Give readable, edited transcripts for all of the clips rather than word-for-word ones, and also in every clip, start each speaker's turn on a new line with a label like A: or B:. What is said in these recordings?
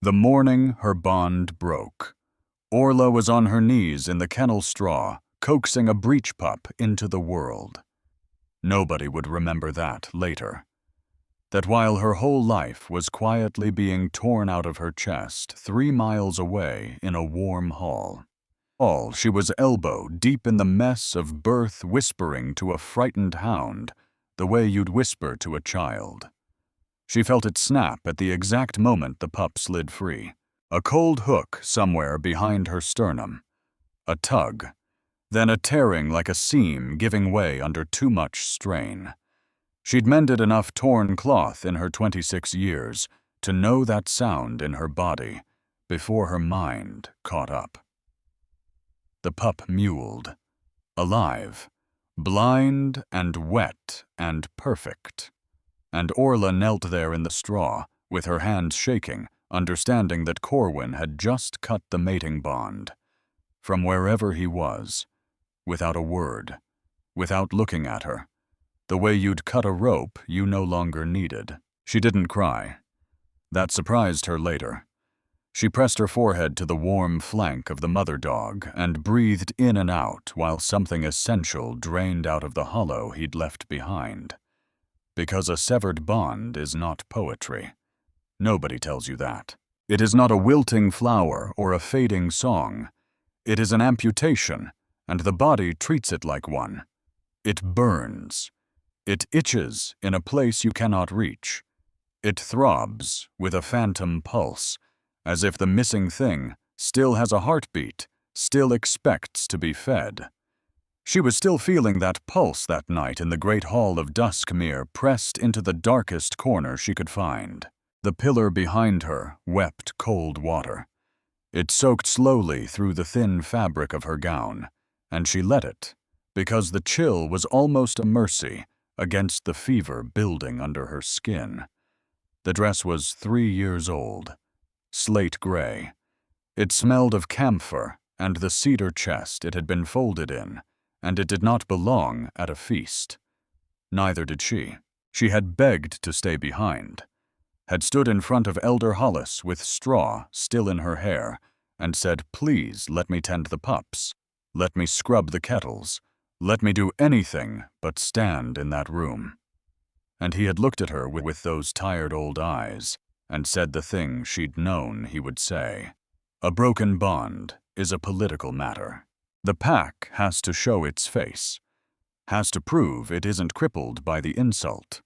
A: The morning her bond broke, Orla was on her knees in the kennel straw, coaxing a breech pup into the world. Nobody would remember that later. That while her whole life was quietly being torn out of her chest 3 miles away in a warm hall. She was elbow deep in the mess of birth, whispering to a frightened hound the way you'd whisper to a child. She felt it snap at the exact moment the pup slid free. A cold hook somewhere behind her sternum. A tug. Then a tearing like a seam giving way under too much strain. She'd mended enough torn cloth in her 26 years to know that sound in her body before her mind caught up. The pup mewled. Alive. Blind and wet and perfect. And Orla knelt there in the straw, with her hands shaking, understanding that Corwin had just cut the mating bond. From wherever he was. Without a word. Without looking at her. The way you'd cut a rope you no longer needed. She didn't cry. That surprised her later. She pressed her forehead to the warm flank of the mother dog and breathed in and out while something essential drained out of the hollow he'd left behind. Because a severed bond is not poetry. Nobody tells you that. It is not a wilting flower or a fading song. It is an amputation, and the body treats it like one. It burns. It itches in a place you cannot reach. It throbs with a phantom pulse, as if the missing thing still has a heartbeat, still expects to be fed. She was still feeling that pulse that night in the great hall of Duskmere, pressed into the darkest corner she could find. The pillar behind her wept cold water. It soaked slowly through the thin fabric of her gown, and she let it, because the chill was almost a mercy against the fever building under her skin. The dress was 3 years old, slate gray. It smelled of camphor and the cedar chest it had been folded in, and it did not belong at a feast. Neither did she. She had begged to stay behind, had stood in front of Elder Hollis with straw still in her hair, and said, "Please let me tend the pups. Let me scrub the kettles. Let me do anything but stand in that room." And he had looked at her with those tired old eyes and said the thing she'd known he would say. A broken bond is a political matter. The pack has to show its face, has to prove it isn't crippled by the insult.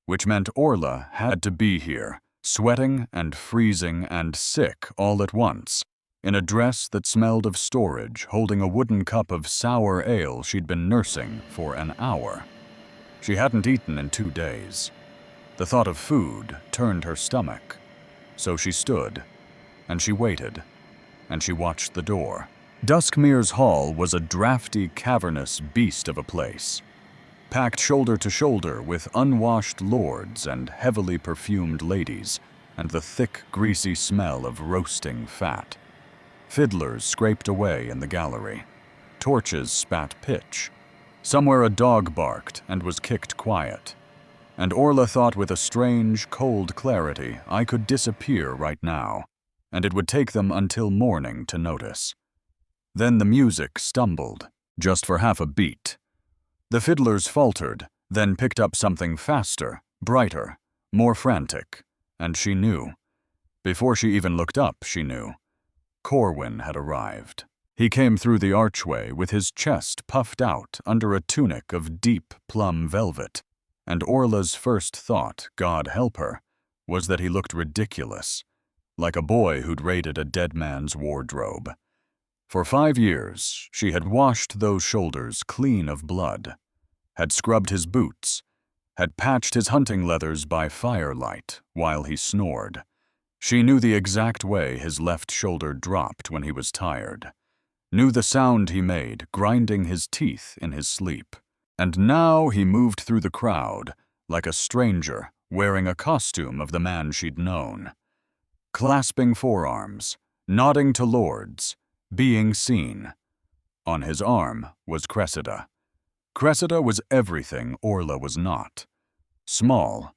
A: Which meant Orla had to be here, sweating and freezing and sick all at once, in a dress that smelled of storage, holding a wooden cup of sour ale she'd been nursing for an hour. She hadn't eaten in 2 days. The thought of food turned her stomach. So she stood, and she waited, and she watched the door. Duskmere's hall was a drafty, cavernous beast of a place, packed shoulder to shoulder with unwashed lords and heavily perfumed ladies, and the thick, greasy smell of roasting fat. Fiddlers scraped away in the gallery. Torches spat pitch. Somewhere a dog barked and was kicked quiet. And Orla thought with a strange, cold clarity, I could disappear right now, and it would take them until morning to notice. Then the music stumbled, just for half a beat. The fiddlers faltered, then picked up something faster, brighter, more frantic, and she knew. Before she even looked up, she knew. Corwin had arrived. He came through the archway with his chest puffed out under a tunic of deep plum velvet, and Orla's first thought, God help her, was that he looked ridiculous, like a boy who'd raided a dead man's wardrobe. For 5 years, she had washed those shoulders clean of blood, had scrubbed his boots, had patched his hunting leathers by firelight while he snored. She knew the exact way his left shoulder dropped when he was tired, knew the sound he made grinding his teeth in his sleep. And now he moved through the crowd like a stranger wearing a costume of the man she'd known, clasping forearms, nodding to lords, being seen. On his arm was Cressida. Cressida was everything Orla was not. Small,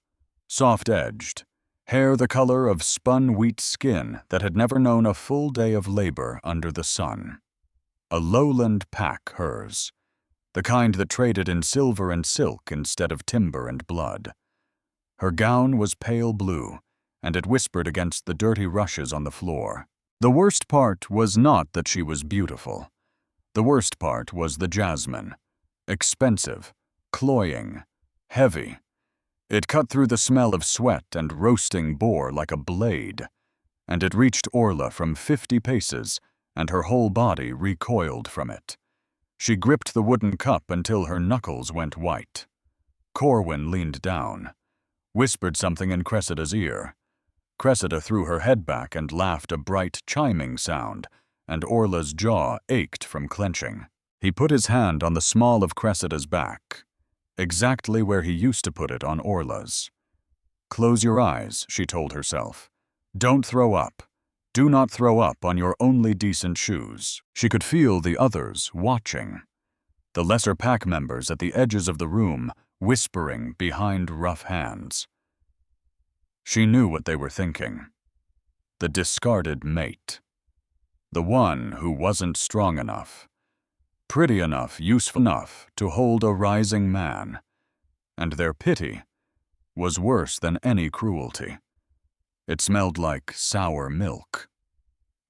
A: soft-edged, hair the color of spun wheat skin that had never known a full day of labor under the sun. A lowland pack, hers, the kind that traded in silver and silk instead of timber and blood. Her gown was pale blue, and it whispered against the dirty rushes on the floor. The worst part was not that she was beautiful. The worst part was the jasmine. Expensive, cloying, heavy. It cut through the smell of sweat and roasting boar like a blade, and it reached Orla from 50 paces, and her whole body recoiled from it. She gripped the wooden cup until her knuckles went white. Corwin leaned down, whispered something in Cressida's ear. Cressida threw her head back and laughed a bright, chiming sound, and Orla's jaw ached from clenching. He put his hand on the small of Cressida's back, exactly where he used to put it on Orla's. "Close your eyes," she told herself. "Don't throw up. Do not throw up on your only decent shoes." She could feel the others watching. The lesser pack members at the edges of the room, whispering behind rough hands. She knew what they were thinking. The discarded mate. The one who wasn't strong enough, pretty enough, useful enough to hold a rising man. And their pity was worse than any cruelty. It smelled like sour milk.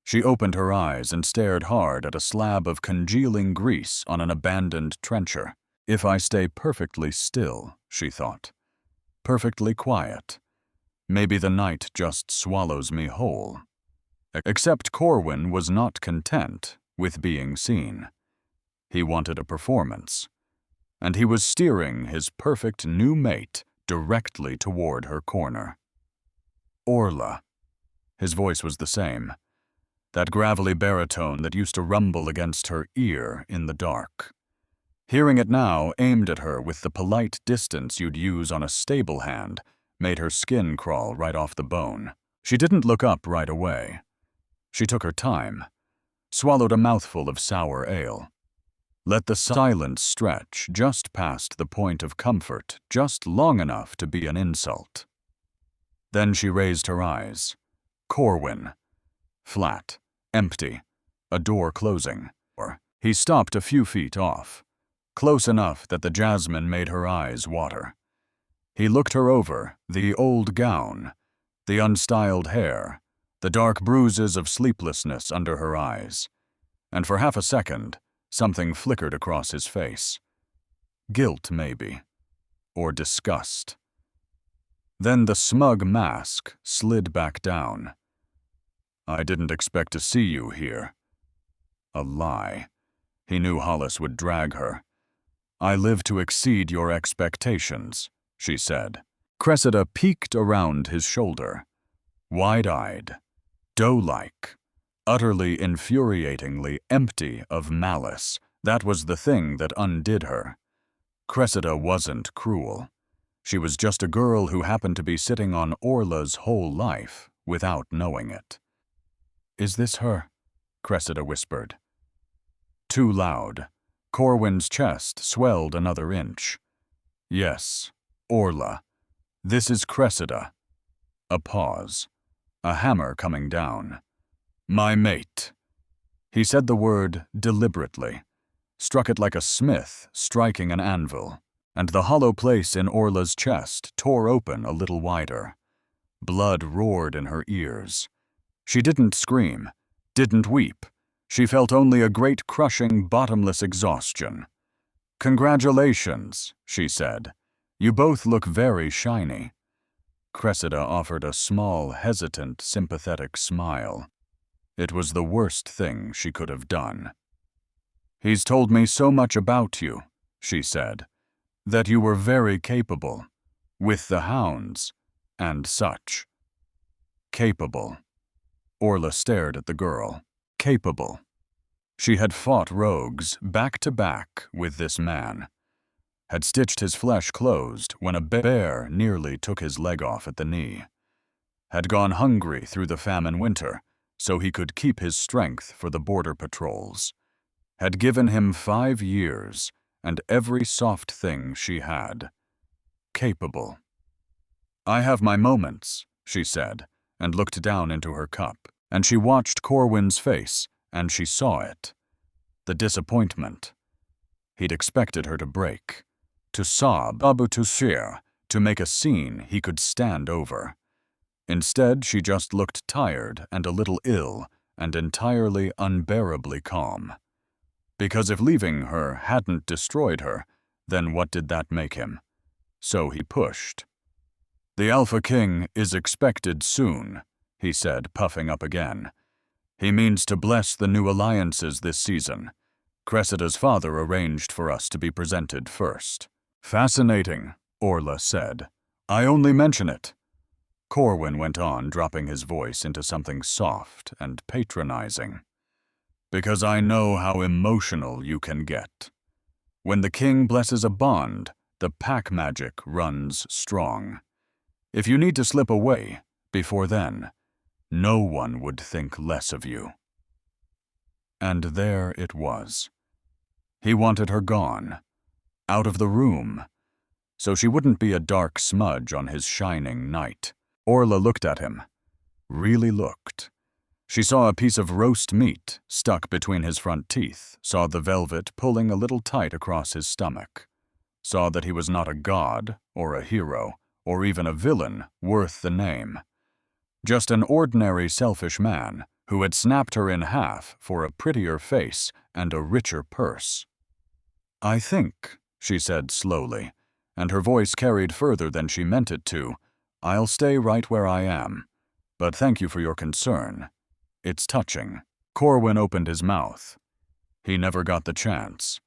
A: She opened her eyes and stared hard at a slab of congealing grease on an abandoned trencher. If I stay perfectly still, she thought, perfectly quiet, maybe the night just swallows me whole. Except Corwin was not content with being seen. He wanted a performance, and he was steering his perfect new mate directly toward her corner. Orla. His voice was the same, that gravelly baritone that used to rumble against her ear in the dark. Hearing it now, aimed at her with the polite distance you'd use on a stable hand, made her skin crawl right off the bone. She didn't look up right away. She took her time, swallowed a mouthful of sour ale. Let the silence stretch just past the point of comfort, just long enough to be an insult. Then she raised her eyes. Corwin. Flat, empty, a door closing. He stopped a few feet off, close enough that the jasmine made her eyes water. He looked her over, the old gown, the unstyled hair, the dark bruises of sleeplessness under her eyes, and for half a second, something flickered across his face. Guilt, maybe, or disgust. Then the smug mask slid back down. "I didn't expect to see you here." A lie. He knew Hollis would drag her. "I live to exceed your expectations," she said. Cressida peeked around his shoulder, wide-eyed, doe-like, utterly infuriatingly empty of malice. That was the thing that undid her. Cressida wasn't cruel. She was just a girl who happened to be sitting on Orla's whole life without knowing it. "Is this her?" Cressida whispered. Too loud. Corwin's chest swelled another inch. "Yes, Orla. This is Cressida." A pause. A hammer coming down. "My mate." He said the word deliberately, struck it like a smith striking an anvil, and the hollow place in Orla's chest tore open a little wider. Blood roared in her ears. She didn't scream, didn't weep. She felt only a great crushing, bottomless exhaustion. "Congratulations," she said. "You both look very shiny." Cressida offered a small, hesitant, sympathetic smile. It was the worst thing she could have done. "He's told me so much about you," she said, "that you were very capable, with the hounds, and such." Capable. Orla stared at the girl. Capable. She had fought rogues back to back with this man, had stitched his flesh closed when a bear nearly took his leg off at the knee, had gone hungry through the famine winter so he could keep his strength for the border patrols, had given him 5 years and every soft thing she had. Capable. "I have my moments," she said, and looked down into her cup. And she watched Corwin's face, and she saw it. The disappointment. He'd expected her to break, to sob, to make a scene he could stand over. Instead, she just looked tired and a little ill and entirely unbearably calm. Because if leaving her hadn't destroyed her, then what did that make him? So he pushed. "The Alpha King is expected soon," he said, puffing up again. "He means to bless the new alliances this season. Cressida's father arranged for us to be presented first." "Fascinating," Orla said. "I only mention it." Corwin went on, dropping his voice into something soft and patronizing. "Because I know how emotional you can get. When the king blesses a bond, the pack magic runs strong. If you need to slip away, before then, no one would think less of you." And there it was. He wanted her gone, out of the room, so she wouldn't be a dark smudge on his shining night. Orla looked at him. Really looked. She saw a piece of roast meat stuck between his front teeth, saw the velvet pulling a little tight across his stomach, saw that he was not a god, or a hero, or even a villain worth the name. Just an ordinary selfish man who had snapped her in half for a prettier face and a richer purse. "I think," she said slowly, and her voice carried further than she meant it to, "I'll stay right where I am. But thank you for your concern. It's touching." Corwin opened his mouth. He never got the chance,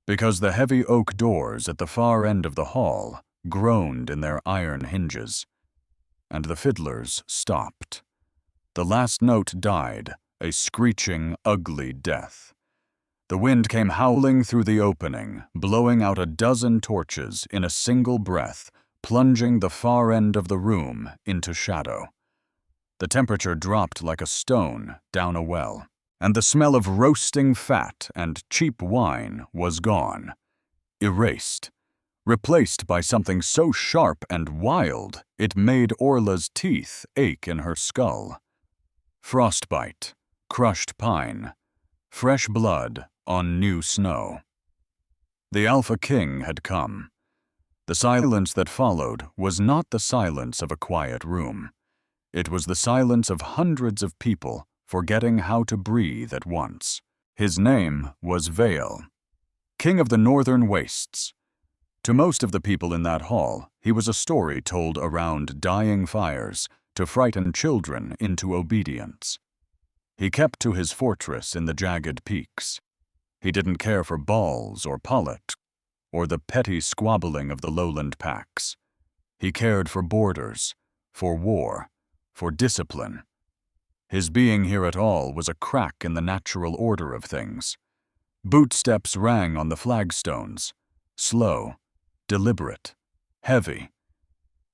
A: because the heavy oak doors at the far end of the hall groaned in their iron hinges, and the fiddlers stopped. The last note died, a screeching, ugly death. The wind came howling through the opening, blowing out a dozen torches in a single breath, plunging the far end of the room into shadow. The temperature dropped like a stone down a well, and the smell of roasting fat and cheap wine was gone, erased, replaced by something so sharp and wild it made Orla's teeth ache in her skull. Frostbite, crushed pine, fresh blood on new snow. The Alpha King had come. The silence that followed was not the silence of a quiet room. It was the silence of hundreds of people forgetting how to breathe at once. His name was Vale, King of the Northern Wastes. To most of the people in that hall, he was a story told around dying fires to frighten children into obedience. He kept to his fortress in the jagged peaks. He didn't care for balls or politics, or the petty squabbling of the lowland packs. He cared for borders, for war, for discipline. His being here at all was a crack in the natural order of things. Bootsteps rang on the flagstones, slow, deliberate, heavy,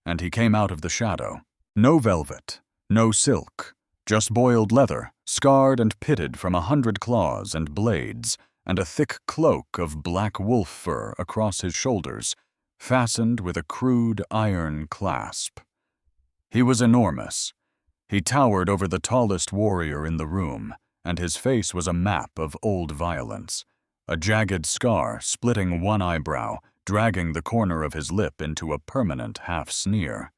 A: and he came out of the shadow. No velvet, no silk, just boiled leather, scarred and pitted from 100 claws and blades, and a thick cloak of black wolf fur across his shoulders, fastened with a crude iron clasp. He was enormous. He towered over the tallest warrior in the room, and his face was a map of old violence, a jagged scar splitting one eyebrow, dragging the corner of his lip into a permanent half-sneer.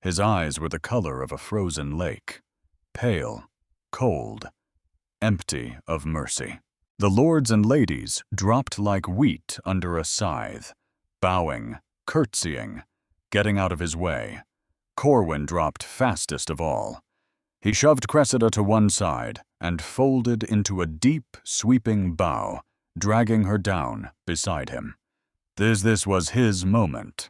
A: His eyes were the color of a frozen lake, pale, cold, empty of mercy. The lords and ladies dropped like wheat under a scythe, bowing, curtsying, getting out of his way. Corwin dropped fastest of all. He shoved Cressida to one side and folded into a deep, sweeping bow, dragging her down beside him. This was his moment.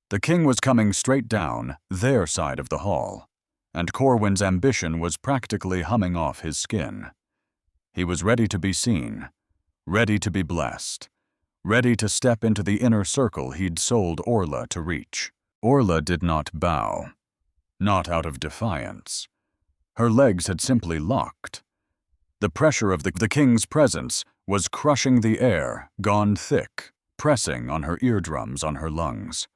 A: The king was coming straight down their side of the hall, and Corwin's ambition was practically humming off his skin. He was ready to be seen, ready to be blessed, ready to step into the inner circle he'd sold Orla to reach. Orla did not bow, not out of defiance. Her legs had simply locked. The pressure of the king's presence was crushing the air, gone thick, pressing on her eardrums, on her lungs.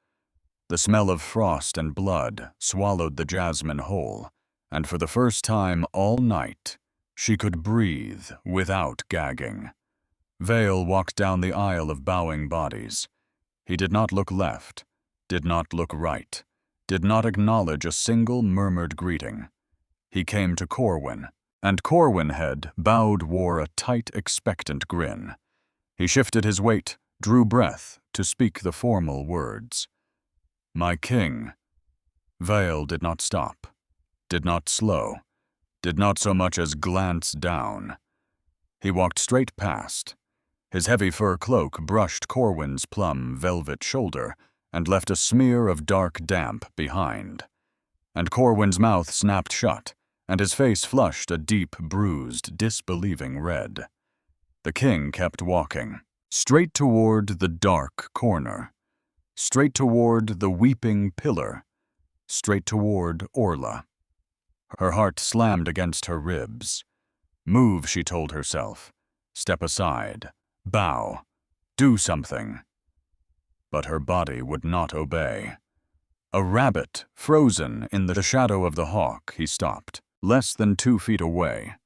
A: The smell of frost and blood swallowed the jasmine whole, and for the first time all night, she could breathe without gagging. Vale walked down the aisle of bowing bodies. He did not look left, did not look right, did not acknowledge a single murmured greeting. He came to Corwin, and Corwin head bowed wore a tight, expectant grin. He shifted his weight, drew breath to speak the formal words. "My king." Vale did not stop, did not slow, did not so much as glance down. He walked straight past. His heavy fur cloak brushed Corwin's plum velvet shoulder and left a smear of dark damp behind. And Corwin's mouth snapped shut, and his face flushed a deep, bruised, disbelieving red. The king kept walking, straight toward the dark corner, straight toward the weeping pillar, straight toward Orla. Her heart slammed against her ribs. Move, she told herself. Step aside. Bow. Do something. But her body would not obey. A rabbit, frozen in the shadow of the hawk, he stopped, less than 2 feet away.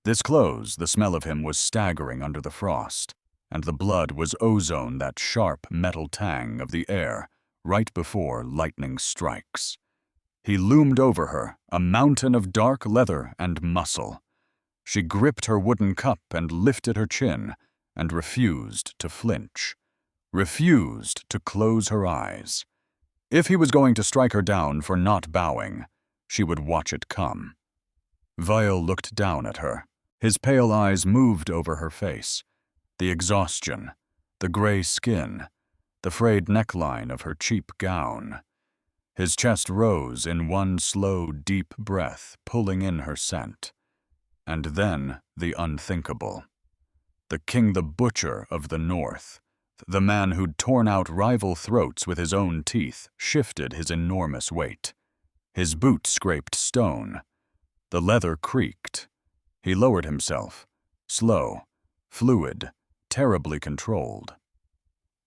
A: This close, the smell of him was staggering under the frost, and the blood was ozone, that sharp metal tang of the air right before lightning strikes. He loomed over her, a mountain of dark leather and muscle. She gripped her wooden cup and lifted her chin, and refused to flinch, refused to close her eyes. If he was going to strike her down for not bowing, she would watch it come. Vale looked down at her. His pale eyes moved over her face. The exhaustion, the gray skin, the frayed neckline of her cheap gown. His chest rose in one slow, deep breath, pulling in her scent. And then the unthinkable. The king, the butcher of the north, the man who'd torn out rival throats with his own teeth, shifted his enormous weight. His boot scraped stone. The leather creaked. He lowered himself, slow, fluid, terribly controlled.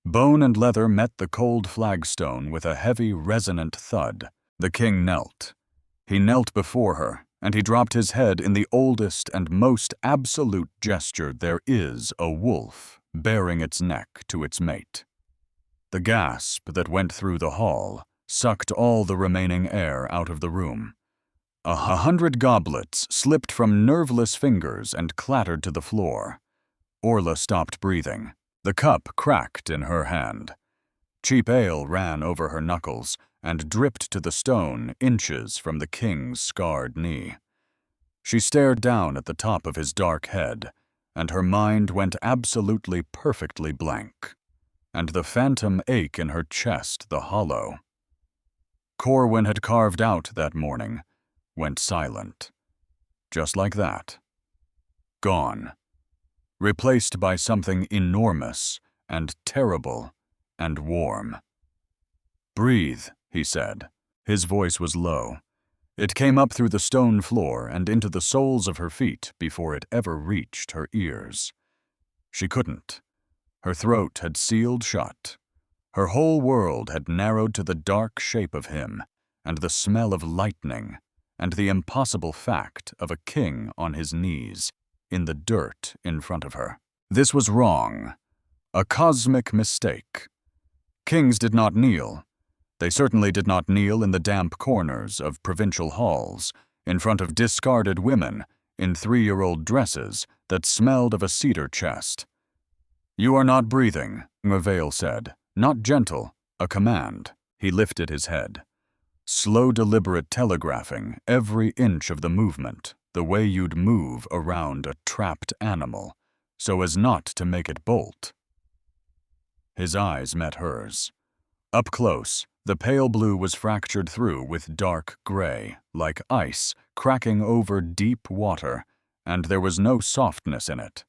A: Bone and leather met the cold flagstone with a heavy, resonant thud. The king knelt. He knelt before her, and he dropped his head in the oldest and most absolute gesture there is a wolf baring its neck to its mate. The gasp that went through the hall sucked all the remaining air out of the room. 100 goblets slipped from nerveless fingers and clattered to the floor. Orla stopped breathing. The cup cracked in her hand. Cheap ale ran over her knuckles and dripped to the stone inches from the king's scarred knee. She stared down at the top of his dark head, and her mind went absolutely perfectly blank. And the phantom ache in her chest, the hollow. Corwin had carved out that morning, went silent. Just like that. Gone. Replaced by something enormous and terrible and warm. "Breathe," he said. His voice was low. It came up through the stone floor and into the soles of her feet before it ever reached her ears. She couldn't. Her throat had sealed shut. Her whole world had narrowed to the dark shape of him, and the smell of lightning, and the impossible fact of a king on his knees, in the dirt in front of her. This was wrong. A cosmic mistake. Kings did not kneel. They certainly did not kneel in the damp corners of provincial halls, in front of discarded women in 3-year-old dresses that smelled of a cedar chest. "You are not breathing," Vale said. Not gentle, a command. He lifted his head. Slow, deliberate telegraphing, every inch of the movement, the way you'd move around a trapped animal, so as not to make it bolt. His eyes met hers. Up close, the pale blue was fractured through with dark gray, like ice cracking over deep water, and there was no softness in it.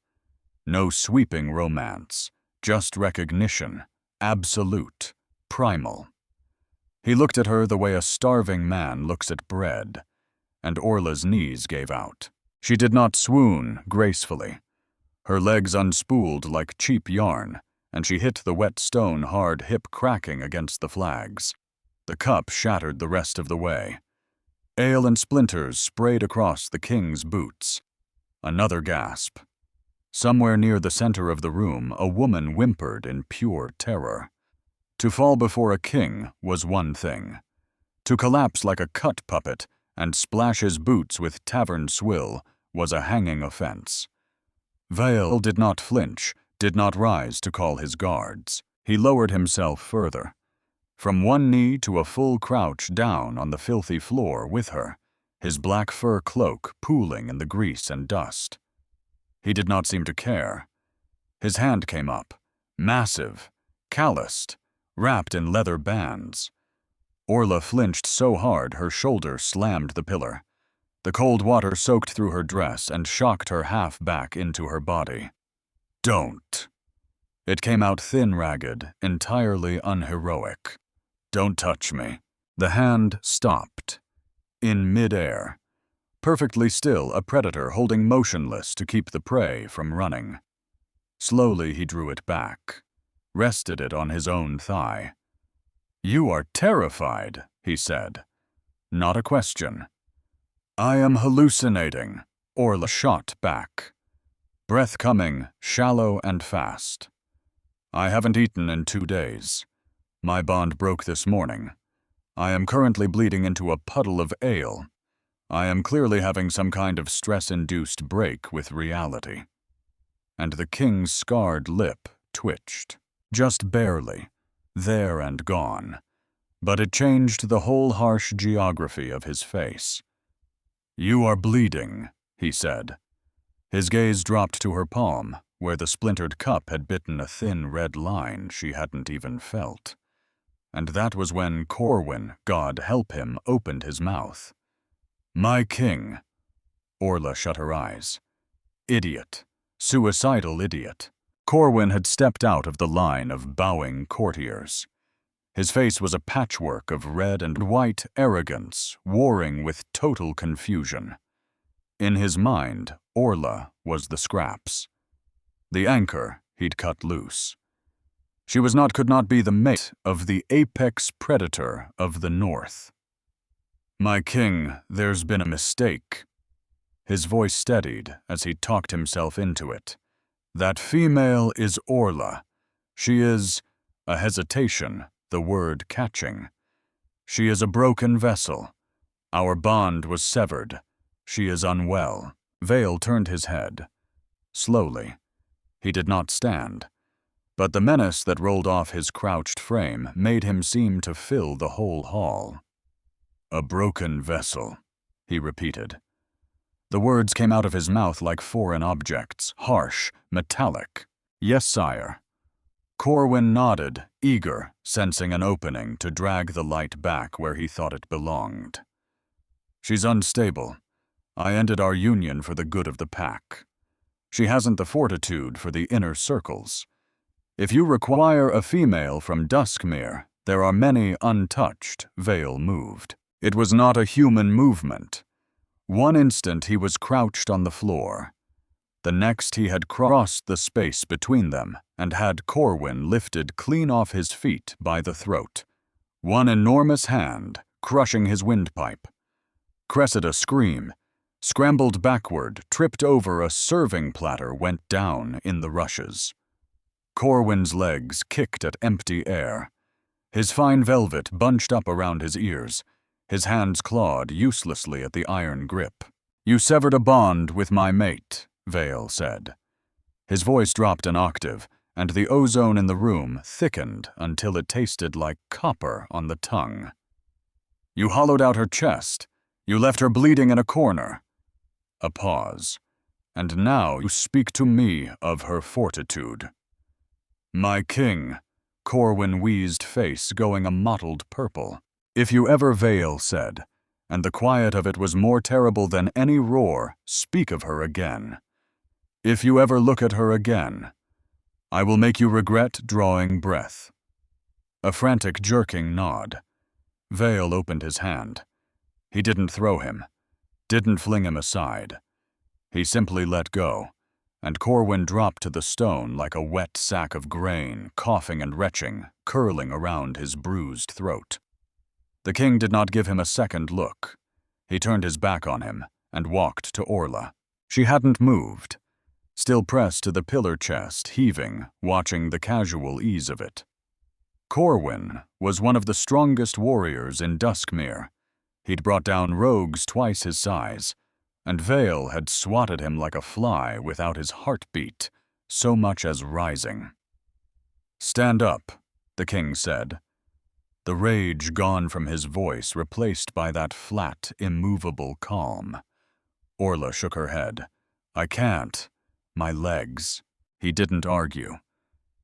A: No sweeping romance, just recognition, absolute, primal. He looked at her the way a starving man looks at bread, and Orla's knees gave out. She did not swoon gracefully. Her legs unspooled like cheap yarn, and she hit the wet stone hard hip cracking against the flags. The cup shattered the rest of the way. Ale and splinters sprayed across the king's boots. Another gasp. Somewhere near the center of the room, a woman whimpered in pure terror. To fall before a king was one thing. To collapse like a cut puppet and splash his boots with tavern swill was a hanging offense. Vale did not flinch, did not rise to call his guards. He lowered himself further. From one knee to a full crouch down on the filthy floor with her, his black fur cloak pooling in the grease and dust. He did not seem to care. His hand came up, massive, calloused, wrapped in leather bands. Orla flinched so hard her shoulder slammed the pillar. The cold water soaked through her dress and shocked her half back into her body. "Don't." It came out thin, ragged, entirely unheroic. "Don't touch me." The hand stopped. In mid-air. Perfectly still, a predator holding motionless to keep the prey from running. Slowly he drew it back, rested it on his own thigh. "You are terrified," he said. Not a question. "I am hallucinating," Orla shot back. Breath coming, shallow and fast. "I haven't eaten in 2 days. My bond broke this morning. I am currently bleeding into a puddle of ale. I am clearly having some kind of stress-induced break with reality." And the king's scarred lip twitched. Just barely. There and gone. But it changed the whole harsh geography of his face. "You are bleeding," he said. His gaze dropped to her palm, where the splintered cup had bitten a thin red line she hadn't even felt. And that was when Corwin, God help him, opened his mouth. "My king." Orla shut her eyes. Idiot. Suicidal idiot. Corwin had stepped out of the line of bowing courtiers. His face was a patchwork of red and white arrogance, warring with total confusion. In his mind, Orla was the scraps. The anchor he'd cut loose. She could not be the mate of the apex predator of the North. "My king, there's been a mistake." His voice steadied as he talked himself into it. "That female is Orla. She is," a hesitation, the word catching. "She is a broken vessel. Our bond was severed. She is unwell." Vale turned his head. Slowly. He did not stand. But the menace that rolled off his crouched frame made him seem to fill the whole hall. "A broken vessel," he repeated. The words came out of his mouth like foreign objects, harsh, metallic. "Yes, sire." Corwin nodded, eager, sensing an opening to drag the light back where he thought it belonged. "She's unstable. I ended our union for the good of the pack. She hasn't the fortitude for the inner circles. If you require a female from Duskmere, there are many untouched." Vale moved. It was not a human movement. One instant he was crouched on the floor. The next he had crossed the space between them and had Corwin lifted clean off his feet by the throat. One enormous hand crushing his windpipe. Cressida screamed, scrambled backward, tripped over a serving platter, went down in the rushes. Corwin's legs kicked at empty air. His fine velvet bunched up around his ears. His hands clawed uselessly at the iron grip. "You severed a bond with my mate," Vale said. His voice dropped an octave, and the ozone in the room thickened until it tasted like copper on the tongue. "You hollowed out her chest. You left her bleeding in a corner." A pause. "And now you speak to me of her fortitude." "My king," Corwin wheezed, face going a mottled purple. "If you ever," Vale said, and the quiet of it was more terrible than any roar, "speak of her again. If you ever look at her again, I will make you regret drawing breath." A frantic jerking nod. Vale opened his hand. He didn't throw him, didn't fling him aside. He simply let go, and Corwin dropped to the stone like a wet sack of grain, coughing and retching, curling around his bruised throat. The king did not give him a second look. He turned his back on him and walked to Orla. She hadn't moved, still pressed to the pillar chest, heaving, watching the casual ease of it. Corwin was one of the strongest warriors in Duskmere. He'd brought down rogues twice his size, and Vale had swatted him like a fly without his heartbeat so much as rising. "Stand up," the king said, the rage gone from his voice, replaced by that flat, immovable calm. Orla shook her head. "I can't. My legs." He didn't argue.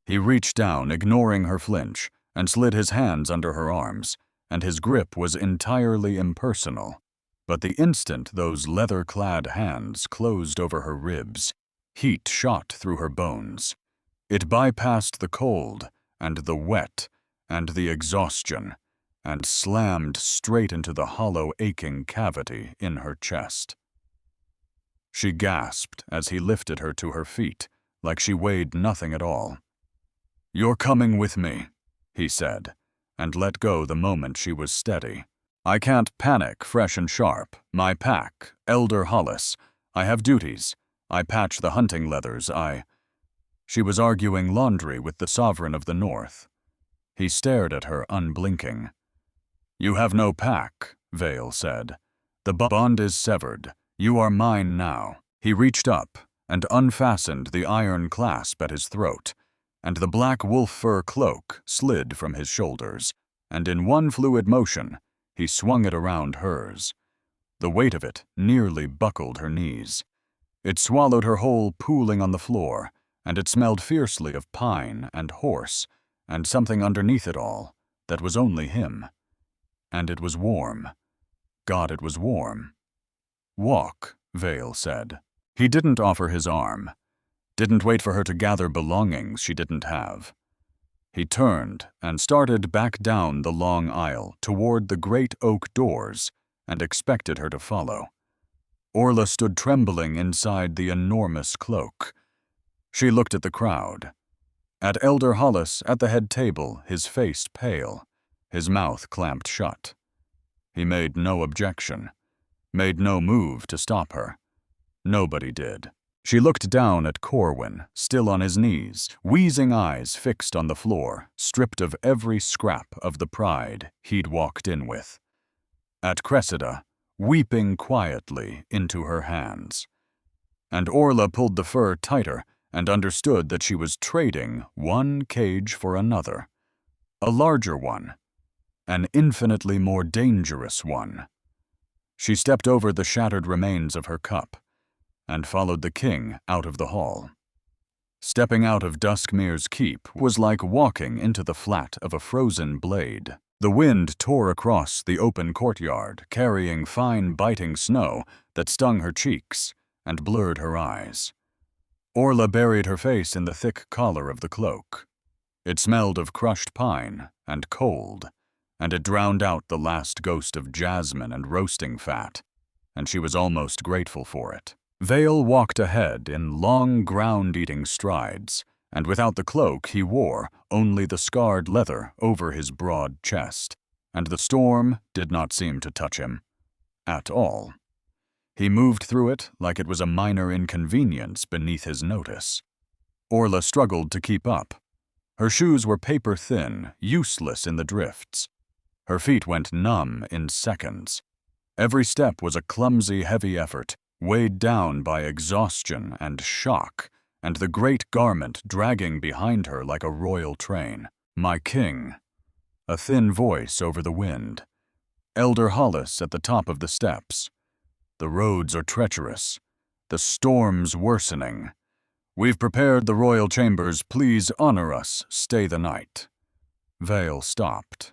A: He reached down, ignoring her flinch, and slid his hands under her arms, and his grip was entirely impersonal. But the instant those leather-clad hands closed over her ribs, heat shot through her bones. It bypassed the cold, and the wet, and the exhaustion, and slammed straight into the hollow, aching cavity in her chest. She gasped as he lifted her to her feet, like she weighed nothing at all. "You're coming with me," he said, and let go the moment she was steady. "I can't panic fresh and sharp. My pack, Elder Hollis. I have duties. I patch the hunting leathers, She was arguing laundry with the Sovereign of the North. He stared at her, unblinking. "You have no pack," Vale said. "The bond is severed. You are mine now." He reached up and unfastened the iron clasp at his throat, and the black wolf fur cloak slid from his shoulders, and in one fluid motion, he swung it around hers. The weight of it nearly buckled her knees. It swallowed her whole, pooling on the floor, and it smelled fiercely of pine and horse, and something underneath it all that was only him. And it was warm. God, it was warm. "Walk," Vale said. He didn't offer his arm. Didn't wait for her to gather belongings she didn't have. He turned and started back down the long aisle toward the great oak doors and expected her to follow. Orla stood trembling inside the enormous cloak. She looked at the crowd. At Elder Hollis at the head table, his face pale, his mouth clamped shut. He made no objection, made no move to stop her. Nobody did. She looked down at Corwin, still on his knees, wheezing eyes fixed on the floor, stripped of every scrap of the pride he'd walked in with. At Cressida, weeping quietly into her hands. And Orla pulled the fur tighter and understood that she was trading one cage for another. A larger one. An infinitely more dangerous one. She stepped over the shattered remains of her cup and followed the king out of the hall. Stepping out of Duskmere's keep was like walking into the flat of a frozen blade. The wind tore across the open courtyard, carrying fine biting snow that stung her cheeks and blurred her eyes. Orla buried her face in the thick collar of the cloak. It smelled of crushed pine and cold, and it drowned out the last ghost of jasmine and roasting fat, and she was almost grateful for it. Vale walked ahead in long ground-eating strides, and without the cloak he wore only the scarred leather over his broad chest, and the storm did not seem to touch him. At all. He moved through it like it was a minor inconvenience beneath his notice. Orla struggled to keep up. Her shoes were paper-thin, useless in the drifts. Her feet went numb in seconds. Every step was a clumsy, heavy effort, weighed down by exhaustion and shock, and the great garment dragging behind her like a royal train. "My king." A thin voice over the wind. Elder Hollis at the top of the steps. "The roads are treacherous. The storm's worsening. We've prepared the royal chambers. Please honor us. Stay the night." Vale stopped.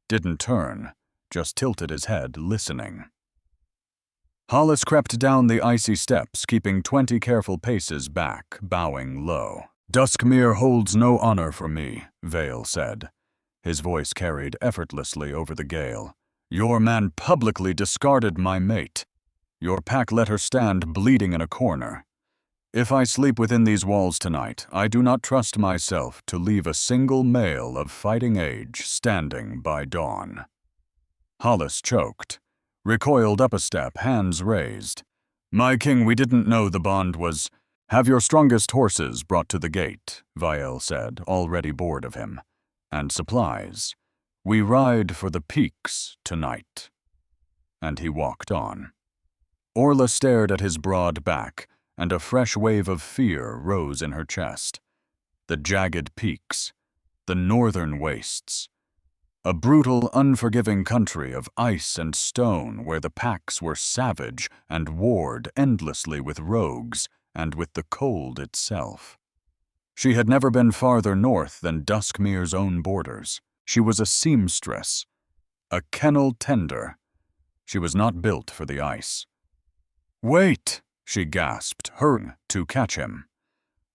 A: Didn't turn, just tilted his head, listening. Hollis crept down the icy steps, keeping 20 careful paces back, bowing low. "Duskmere holds no honor for me," Vale said. His voice carried effortlessly over the gale. "Your man publicly discarded my mate. Your pack let her stand bleeding in a corner. If I sleep within these walls tonight, I do not trust myself to leave a single male of fighting age standing by dawn." Hollis choked, recoiled up a step, hands raised. "My king, we didn't know the bond was—" "Have your strongest horses brought to the gate," Viel said, already bored of him. "And supplies. We ride for the peaks tonight." And he walked on. Orla stared at his broad back, and a fresh wave of fear rose in her chest. The jagged peaks, the northern wastes. A brutal, unforgiving country of ice and stone where the packs were savage and warred endlessly with rogues and with the cold itself. She had never been farther north than Duskmere's own borders. She was a seamstress, a kennel tender. She was not built for the ice. "Wait!" she gasped, hurrying to catch him.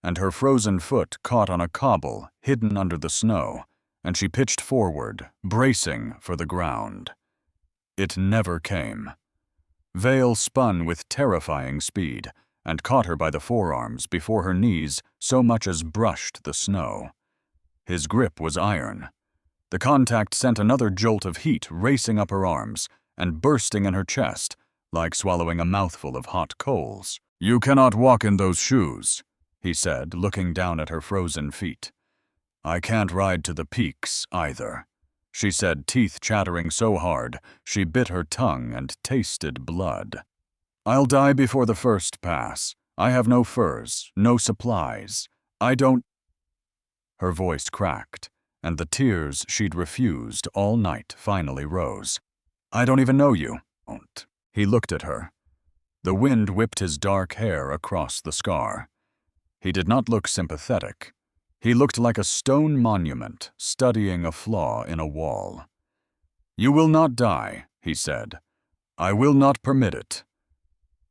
A: And her frozen foot caught on a cobble hidden under the snow, and she pitched forward, bracing for the ground. It never came. Vale spun with terrifying speed and caught her by the forearms before her knees so much as brushed the snow. His grip was iron. The contact sent another jolt of heat racing up her arms and bursting in her chest, like swallowing a mouthful of hot coals. "You cannot walk in those shoes," he said, looking down at her frozen feet. "I can't ride to the peaks, either," she said, teeth chattering so hard she bit her tongue and tasted blood. "I'll die before the first pass. I have no furs, no supplies. I don't—" Her voice cracked, and the tears she'd refused all night finally rose. "I don't even know you." He looked at her. The wind whipped his dark hair across the scar. He did not look sympathetic. He looked like a stone monument studying a flaw in a wall. "You will not die," he said. "I will not permit it."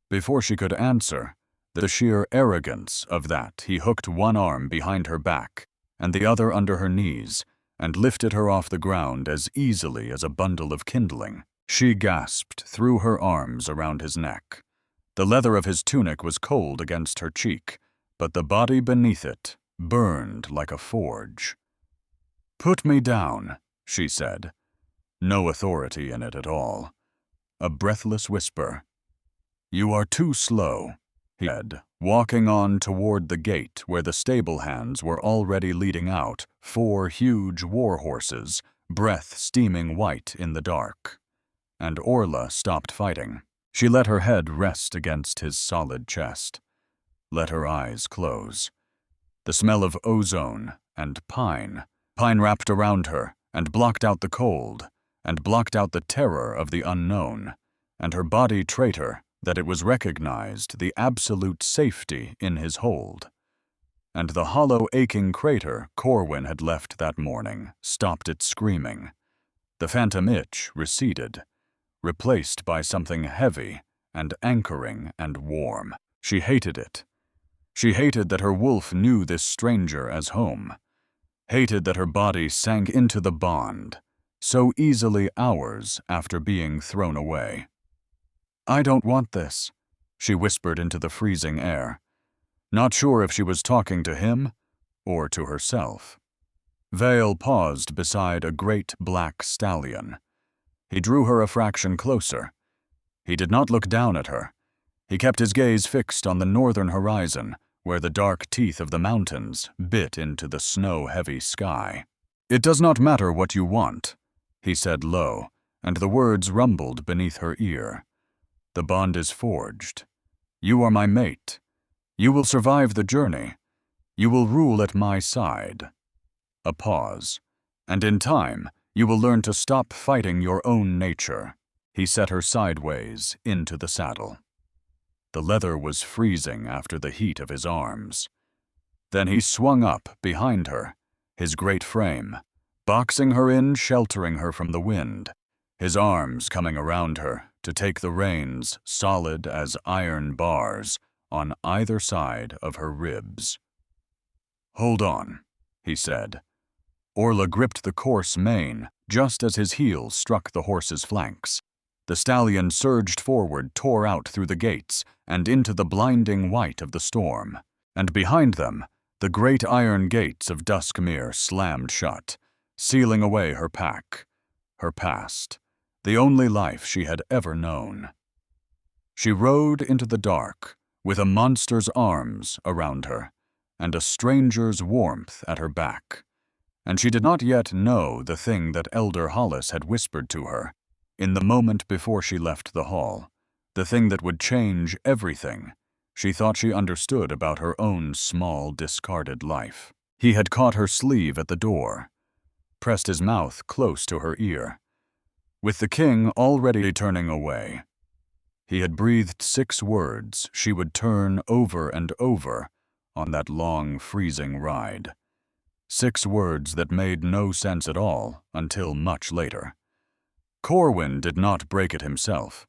A: Before she could answer, the sheer arrogance of that, he hooked one arm behind her back and the other under her knees and lifted her off the ground as easily as a bundle of kindling. She gasped, threw her arms around his neck. The leather of his tunic was cold against her cheek, but the body beneath it burned like a forge. "Put me down," she said. No authority in it at all. A breathless whisper. "You are too slow," he said, walking on toward the gate where the stable hands were already leading out 4 huge war horses, breath steaming white in the dark. And Orla stopped fighting. She let her head rest against his solid chest. Let her eyes close. The smell of ozone and pine wrapped around her and blocked out the cold, and blocked out the terror of the unknown, and her body traitor that it was recognized the absolute safety in his hold. And the hollow, aching crater Corwin had left that morning stopped its screaming. The phantom itch receded, replaced by something heavy and anchoring and warm. She hated it. She hated that her wolf knew this stranger as home. Hated that her body sank into the bond, so easily hours after being thrown away. "I don't want this," she whispered into the freezing air, not sure if she was talking to him or to herself. Vale paused beside a great black stallion. He drew her a fraction closer. He did not look down at her. He kept his gaze fixed on the northern horizon, where the dark teeth of the mountains bit into the snow-heavy sky. "It does not matter what you want," he said low, and the words rumbled beneath her ear. "The bond is forged. You are my mate. You will survive the journey. You will rule at my side." A pause. "And in time, you will learn to stop fighting your own nature." He set her sideways into the saddle. The leather was freezing after the heat of his arms. Then he swung up behind her, his great frame, boxing her in, sheltering her from the wind, his arms coming around her to take the reins, solid as iron bars, on either side of her ribs. "Hold on," he said. Orla gripped the coarse mane just as his heels struck the horse's flanks. The stallion surged forward, tore out through the gates and into the blinding white of the storm. And behind them, the great iron gates of Duskmere slammed shut, sealing away her pack, her past, the only life she had ever known. She rode into the dark, with a monster's arms around her, and a stranger's warmth at her back. And she did not yet know the thing that Elder Hollis had whispered to her, in the moment before she left the hall, the thing that would change everything she thought she understood about her own small, discarded life. He had caught her sleeve at the door, pressed his mouth close to her ear. With the king already turning away, he had breathed 6 words she would turn over and over on that long, freezing ride. 6 words that made no sense at all until much later. Corwin did not break it himself.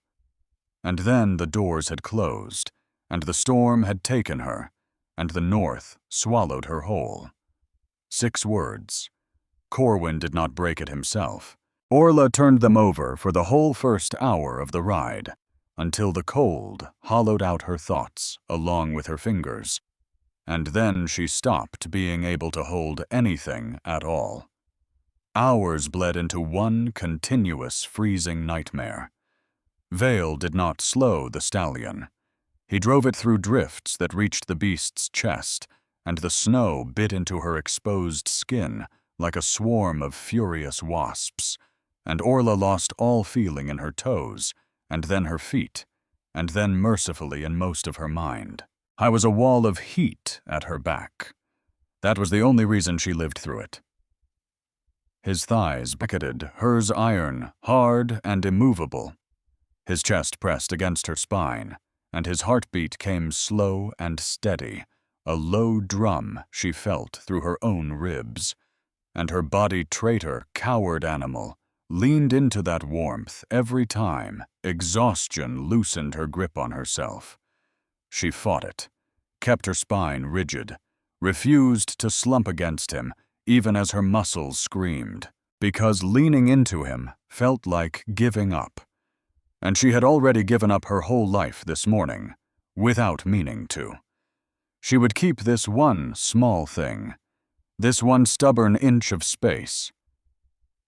A: And then the doors had closed, and the storm had taken her, and the north swallowed her whole. 6 words. Corwin did not break it himself. Orla turned them over for the whole first hour of the ride, until the cold hollowed out her thoughts along with her fingers, and then she stopped being able to hold anything at all. Hours bled into one continuous freezing nightmare. Vale did not slow the stallion. He drove it through drifts that reached the beast's chest, and the snow bit into her exposed skin like a swarm of furious wasps, and Orla lost all feeling in her toes, and then her feet, and then mercifully in most of her mind. I was a wall of heat at her back. That was the only reason she lived through it. His thighs bracketed, hers iron, hard and immovable. His chest pressed against her spine, and his heartbeat came slow and steady, a low drum she felt through her own ribs. And her body traitor, coward animal, leaned into that warmth every time exhaustion loosened her grip on herself. She fought it, kept her spine rigid, refused to slump against him even as her muscles screamed, because leaning into him felt like giving up. And she had already given up her whole life this morning, without meaning to. She would keep this one small thing, this one stubborn inch of space.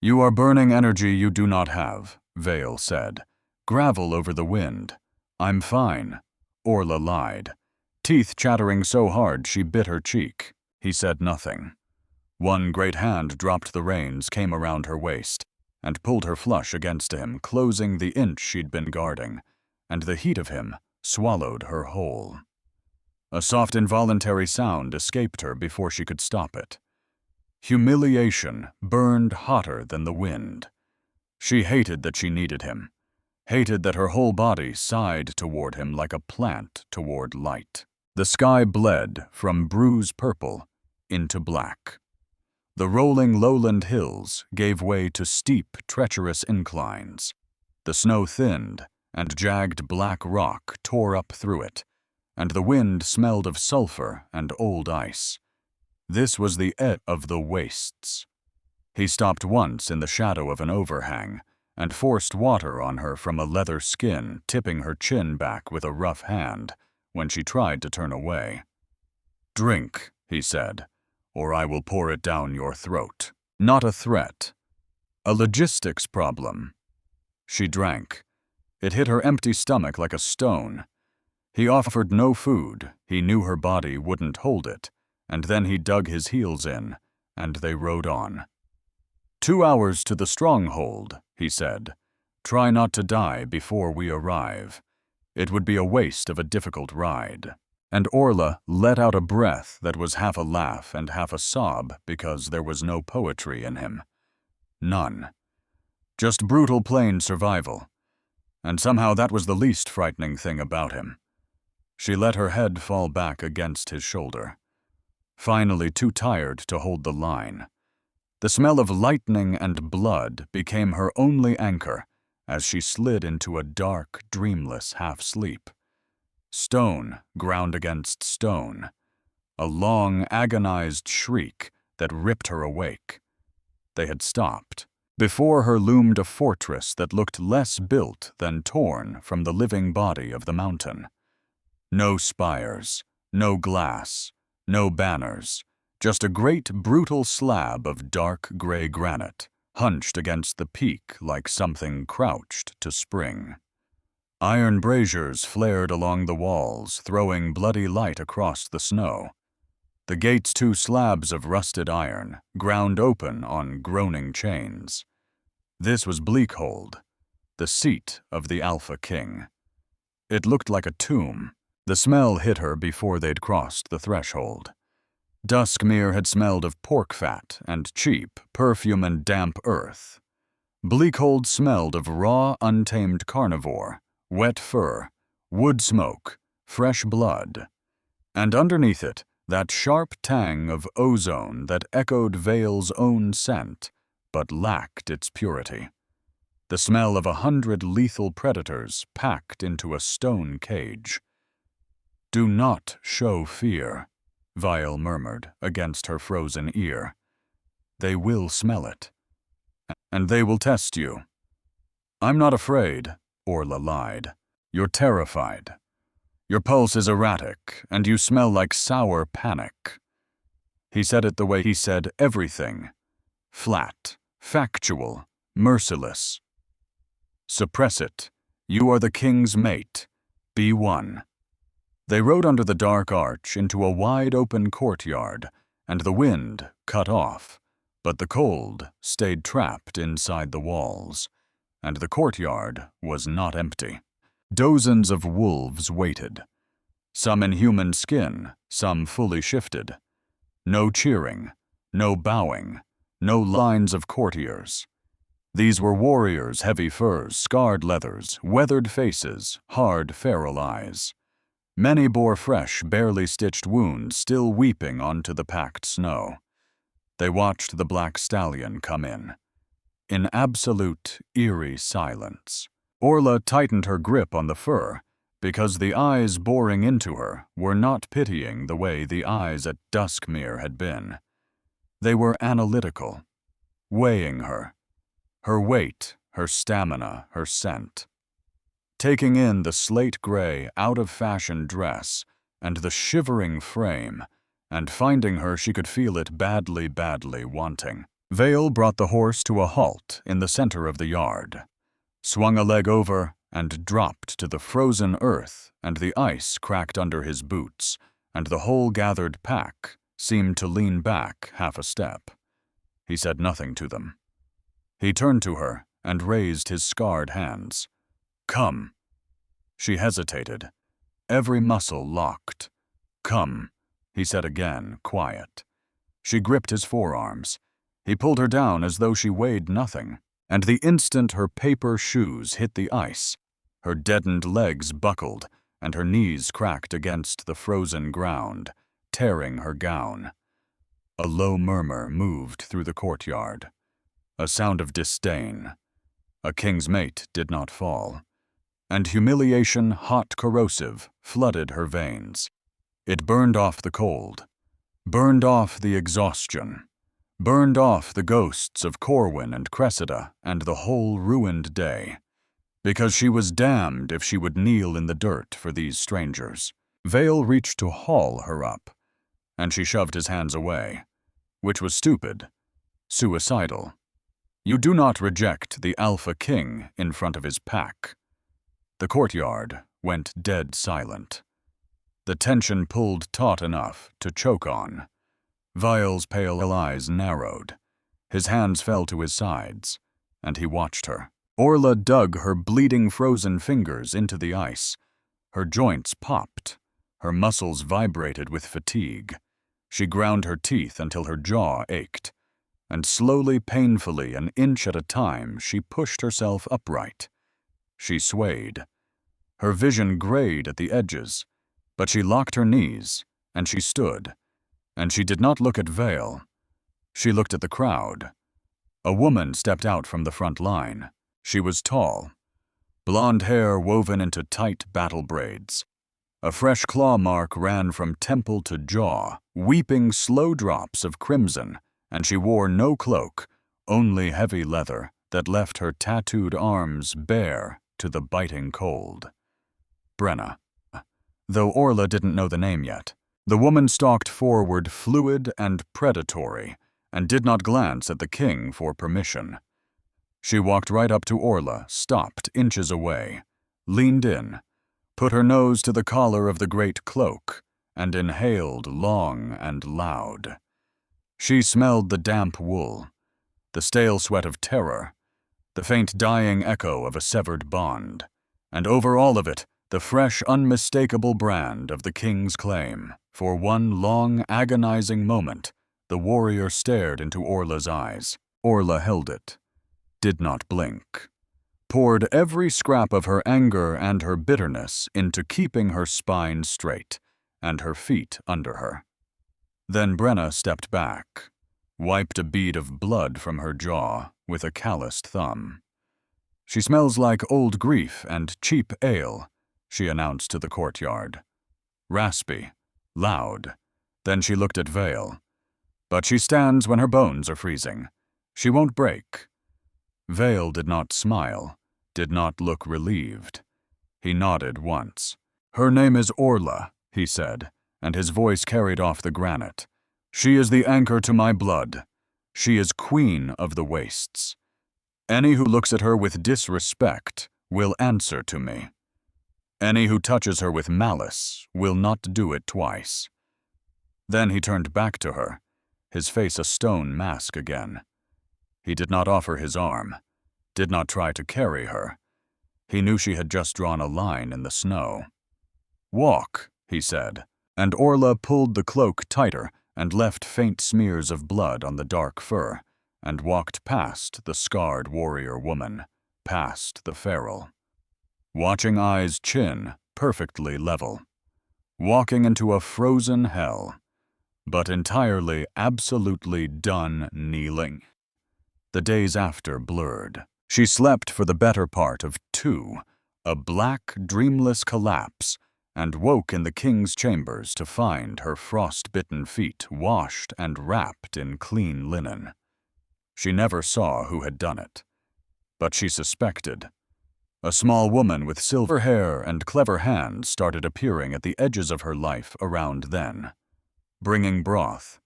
A: "You are burning energy you do not have," Vale said. "Gravel over the wind." "I'm fine," Orla lied, teeth chattering so hard she bit her cheek. He said nothing. One great hand dropped the reins, came around her waist, and pulled her flush against him, closing the inch she'd been guarding, and the heat of him swallowed her whole. A soft involuntary sound escaped her before she could stop it. Humiliation burned hotter than the wind. She hated that she needed him, hated that her whole body sighed toward him like a plant toward light. The sky bled from bruise purple into black. The rolling lowland hills gave way to steep, treacherous inclines. The snow thinned, and jagged black rock tore up through it, and the wind smelled of sulfur and old ice. This was the edge of the wastes. He stopped once in the shadow of an overhang, and forced water on her from a leather skin, tipping her chin back with a rough hand when she tried to turn away. "Drink," he said, "or I will pour it down your throat." Not a threat. A logistics problem. She drank. It hit her empty stomach like a stone. He offered no food. He knew her body wouldn't hold it, and then he dug his heels in, and they rode on. 2 hours to the stronghold, he said. Try not to die before we arrive. It would be a waste of a difficult ride. And Orla let out a breath that was half a laugh and half a sob because there was no poetry in him. None. Just brutal plain survival. And somehow that was the least frightening thing about him. She let her head fall back against his shoulder. Finally too tired to hold the line. The smell of lightning and blood became her only anchor as she slid into a dark, dreamless half-sleep. Stone ground against stone. A long, agonized shriek that ripped her awake. They had stopped. Before her loomed a fortress that looked less built than torn from the living body of the mountain. No spires, no glass, no banners, just a great brutal slab of dark gray granite, hunched against the peak like something crouched to spring. Iron braziers flared along the walls, throwing bloody light across the snow. The gate's 2 slabs of rusted iron ground open on groaning chains. This was Bleakhold, the seat of the Alpha King. It looked like a tomb. The smell hit her before they'd crossed the threshold. Duskmere had smelled of pork fat and cheap perfume and damp earth. Bleakhold smelled of raw, untamed carnivore, wet fur, wood smoke, fresh blood. And underneath it, that sharp tang of ozone that echoed Vale's own scent, but lacked its purity. The smell of 100 lethal predators packed into a stone cage. "Do not show fear," Vale murmured against her frozen ear. "They will smell it. And they will test you." "I'm not afraid," Orla lied. "You're terrified. Your pulse is erratic, and you smell like sour panic." He said it the way he said everything. Flat, factual, merciless. "Suppress it. You are the king's mate. Be one." They rode under the dark arch into a wide-open courtyard, and the wind cut off, but the cold stayed trapped inside the walls, and the courtyard was not empty. Dozens of wolves waited, some in human skin, some fully shifted. No cheering, no bowing, no lines of courtiers. These were warriors, heavy furs, scarred leathers, weathered faces, hard feral eyes. Many bore fresh, barely stitched wounds still weeping onto the packed snow. They watched the black stallion come in absolute, eerie silence. Orla tightened her grip on the fur, because the eyes boring into her were not pitying the way the eyes at Duskmere had been. They were analytical, weighing her weight, her stamina, her scent. Taking in the slate-gray, out-of-fashion dress and the shivering frame, and finding her she could feel it badly, badly wanting. Vale brought the horse to a halt in the center of the yard, swung a leg over, and dropped to the frozen earth, and the ice cracked under his boots, and the whole gathered pack seemed to lean back half a step. He said nothing to them. He turned to her and raised his scarred hands. "Come." She hesitated, every muscle locked. "Come," he said again, quiet. She gripped his forearms. He pulled her down as though she weighed nothing, and the instant her paper shoes hit the ice, her deadened legs buckled and her knees cracked against the frozen ground, tearing her gown. A low murmur moved through the courtyard, a sound of disdain. A king's mate did not fall, and humiliation, hot corrosive, flooded her veins. It burned off the cold, burned off the exhaustion, burned off the ghosts of Corwin and Cressida and the whole ruined day, because she was damned if she would kneel in the dirt for these strangers. Vale reached to haul her up, and she shoved his hands away, which was stupid, suicidal. You do not reject the Alpha King in front of his pack. The courtyard went dead silent. The tension pulled taut enough to choke on. Vile's pale eyes narrowed. His hands fell to his sides, and he watched her. Orla dug her bleeding frozen fingers into the ice. Her joints popped. Her muscles vibrated with fatigue. She ground her teeth until her jaw ached, and slowly, painfully, an inch at a time, she pushed herself upright. She swayed. Her vision grayed at the edges, but she locked her knees, and she stood. And she did not look at Vale. She looked at the crowd. A woman stepped out from the front line. She was tall, blonde hair woven into tight battle braids. A fresh claw mark ran from temple to jaw, weeping slow drops of crimson, and she wore no cloak, only heavy leather that left her tattooed arms bare to the biting cold. Brenna. Though Orla didn't know the name yet. The woman stalked forward, fluid and predatory, and did not glance at the king for permission. She walked right up to Orla, stopped inches away, leaned in, put her nose to the collar of the great cloak, and inhaled long and loud. She smelled the damp wool, the stale sweat of terror, the faint dying echo of a severed bond, and over all of it, the fresh, unmistakable brand of the king's claim. For one long, agonizing moment, the warrior stared into Orla's eyes. Orla held it, did not blink, poured every scrap of her anger and her bitterness into keeping her spine straight and her feet under her. Then Brenna stepped back, wiped a bead of blood from her jaw with a calloused thumb. "She smells like old grief and cheap ale," she announced to the courtyard. Raspy, loud. Then she looked at Vale. "But she stands when her bones are freezing. She won't break." Vale did not smile, did not look relieved. He nodded once. "Her name is Orla," he said, and his voice carried off the granite. "She is the anchor to my blood. She is queen of the wastes. Any who looks at her with disrespect will answer to me. Any who touches her with malice will not do it twice." Then he turned back to her, his face a stone mask again. He did not offer his arm, did not try to carry her. He knew she had just drawn a line in the snow. "Walk," he said, and Orla pulled the cloak tighter and left faint smears of blood on the dark fur, and walked past the scarred warrior woman, past the feral. Watching eyes chin perfectly level. Walking into a frozen hell, but entirely, absolutely done kneeling. The days after blurred. She slept for the better part of 2, a black, dreamless collapse, and woke in the king's chambers to find her frost-bitten feet washed and wrapped in clean linen. She never saw who had done it, but she suspected. A small woman with silver hair and clever hands started appearing at the edges of her life around then, bringing broth.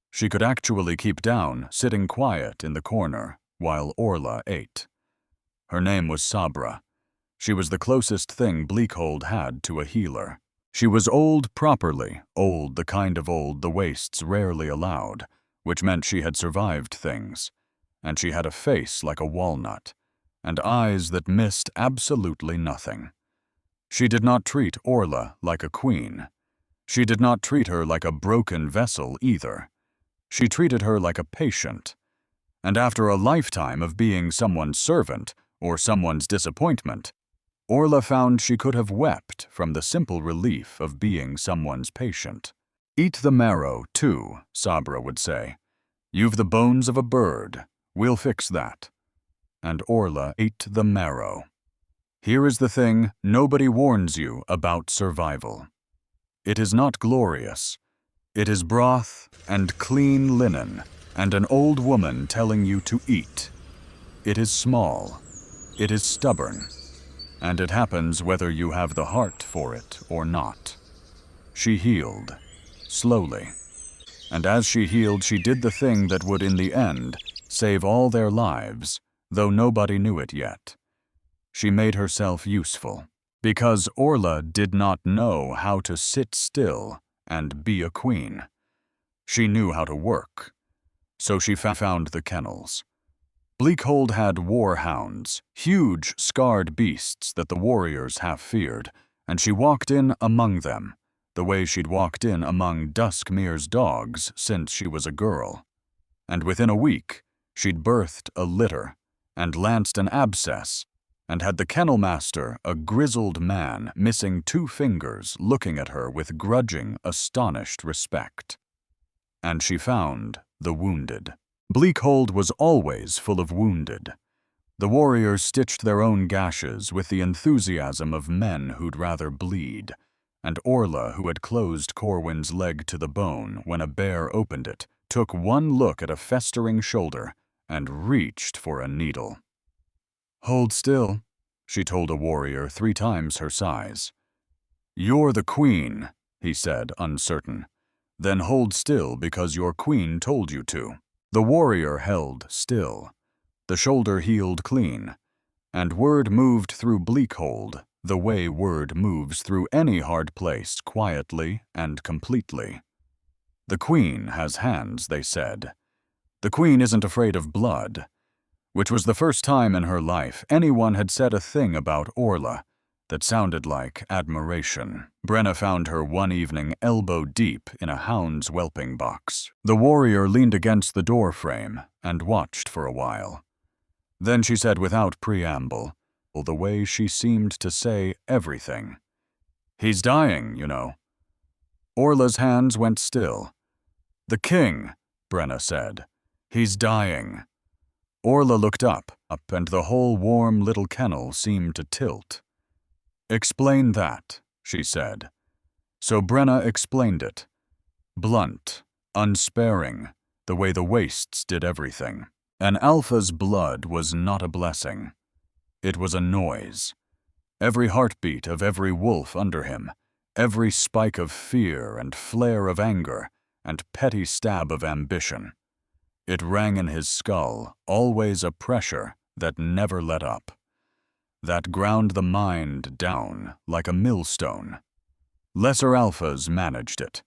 A: She could actually keep down, sitting quiet in the corner, while Orla ate. Her name was Sabra. She was the closest thing Bleakhold had to a healer. She was old properly, old the kind of old the wastes rarely allowed, which meant she had survived things, and she had a face like a walnut, and eyes that missed absolutely nothing. She did not treat Orla like a queen. She did not treat her like a broken vessel either. She treated her like a patient. And after a lifetime of being someone's servant or someone's disappointment, Orla found she could have wept from the simple relief of being someone's patient. "Eat the marrow, too," Sabra would say. "You've the bones of a bird. We'll fix that." And Orla ate the marrow. Here is the thing nobody warns you about survival. It is not glorious. It is broth and clean linen and an old woman telling you to eat. It is small. It is stubborn. And it happens whether you have the heart for it or not. She healed, slowly. And as she healed, she did the thing that would, in the end, save all their lives, though nobody knew it yet. She made herself useful, because Orla did not know how to sit still and be a queen. She knew how to work. So she found the kennels. Bleakhold had war hounds, huge, scarred beasts that the warriors half feared, and she walked in among them, the way she'd walked in among Duskmir's dogs since she was a girl. And within a week, she'd birthed a litter, and lanced an abscess, and had the kennel master, a grizzled man missing 2 fingers, looking at her with grudging, astonished respect. And she found the wounded. Bleakhold was always full of wounded. The warriors stitched their own gashes with the enthusiasm of men who'd rather bleed, and Orla, who had closed Corwin's leg to the bone when a bear opened it, took one look at a festering shoulder and reached for a needle. "Hold still," she told a warrior 3 times her size. "You're the queen," he said, uncertain. "Then hold still because your queen told you to." The warrior held still. The shoulder healed clean, and word moved through Bleakhold the way word moves through any hard place, quietly and completely. The queen has hands, they said. The queen isn't afraid of blood, which was the first time in her life anyone had said a thing about Orla that sounded like admiration. Brenna found her one evening elbow deep in a hound's whelping box. The warrior leaned against the door frame and watched for a while. Then she said without preamble, the way she seemed to say everything. "He's dying, you know." Orla's hands went still. "The king," Brenna said. "He's dying." Orla looked up, and the whole warm little kennel seemed to tilt. "Explain that," she said. So Brenna explained it. Blunt, unsparing, the way the wastes did everything. An alpha's blood was not a blessing. It was a noise. Every heartbeat of every wolf under him, every spike of fear and flare of anger and petty stab of ambition. It rang in his skull, always a pressure that never let up, that ground the mind down like a millstone. Lesser alphas managed it,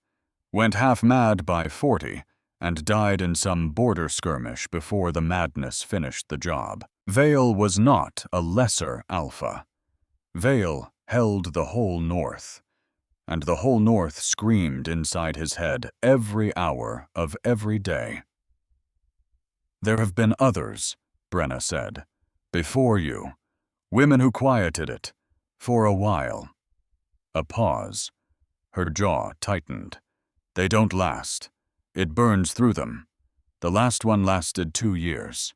A: went half mad by 40, and died in some border skirmish before the madness finished the job. Vale was not a lesser alpha. Vale held the whole North, and the whole North screamed inside his head every hour of every day. "There have been others," Brenna said, "before you, women who quieted it, for a while." A pause. Her jaw tightened. "They don't last. It burns through them. The last one lasted 2 years.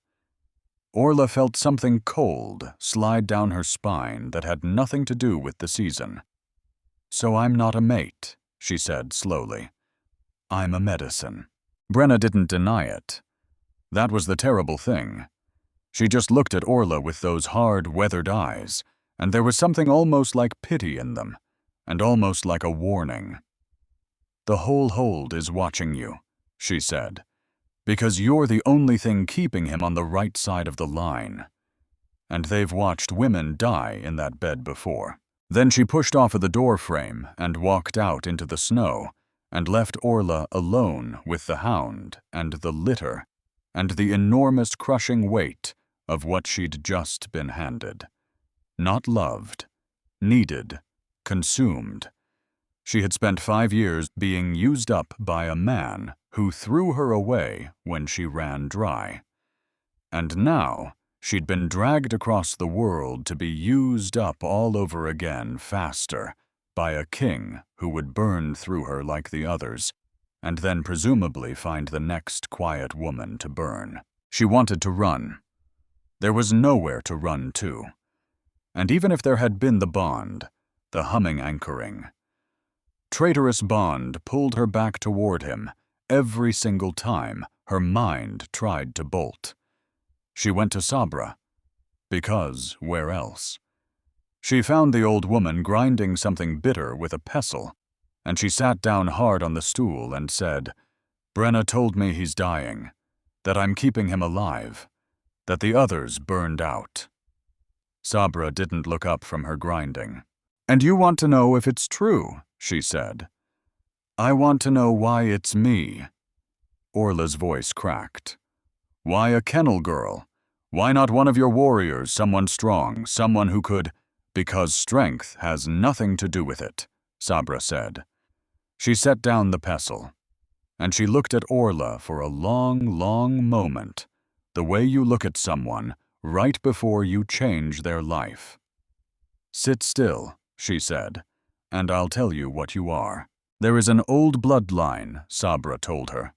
A: Orla felt something cold slide down her spine that had nothing to do with the season. "So I'm not a mate," she said slowly. "I'm a medicine." Brenna didn't deny it. That was the terrible thing. She just looked at Orla with those hard, weathered eyes, and there was something almost like pity in them, and almost like a warning. "The whole hold is watching you," she said, "because you're the only thing keeping him on the right side of the line. And they've watched women die in that bed before." Then she pushed off of the door frame and walked out into the snow and left Orla alone with the hound and the litter and the enormous crushing weight of what she'd just been handed. Not loved, needed, consumed. She had spent 5 years being used up by a man who threw her away when she ran dry. And now she'd been dragged across the world to be used up all over again faster by a king who would burn through her like the others, and then presumably find the next quiet woman to burn. She wanted to run. There was nowhere to run to. And even if there had been the bond, the humming anchoring, traitorous bond pulled her back toward him every single time her mind tried to bolt. She went to Sabra, because where else? She found the old woman grinding something bitter with a pestle, and she sat down hard on the stool and said, "Brenna told me he's dying, that I'm keeping him alive, that the others burned out." Sabra didn't look up from her grinding. "And you want to know if it's true," she said. "I want to know why it's me." Orla's voice cracked. "Why a kennel girl? Why not one of your warriors, someone strong, someone who could—" "Because strength has nothing to do with it," Sabra said. She set down the pestle, and she looked at Orla for a long, long moment, the way you look at someone right before you change their life. "Sit still," she said, "and I'll tell you what you are." "There is an old bloodline," Sabra told her.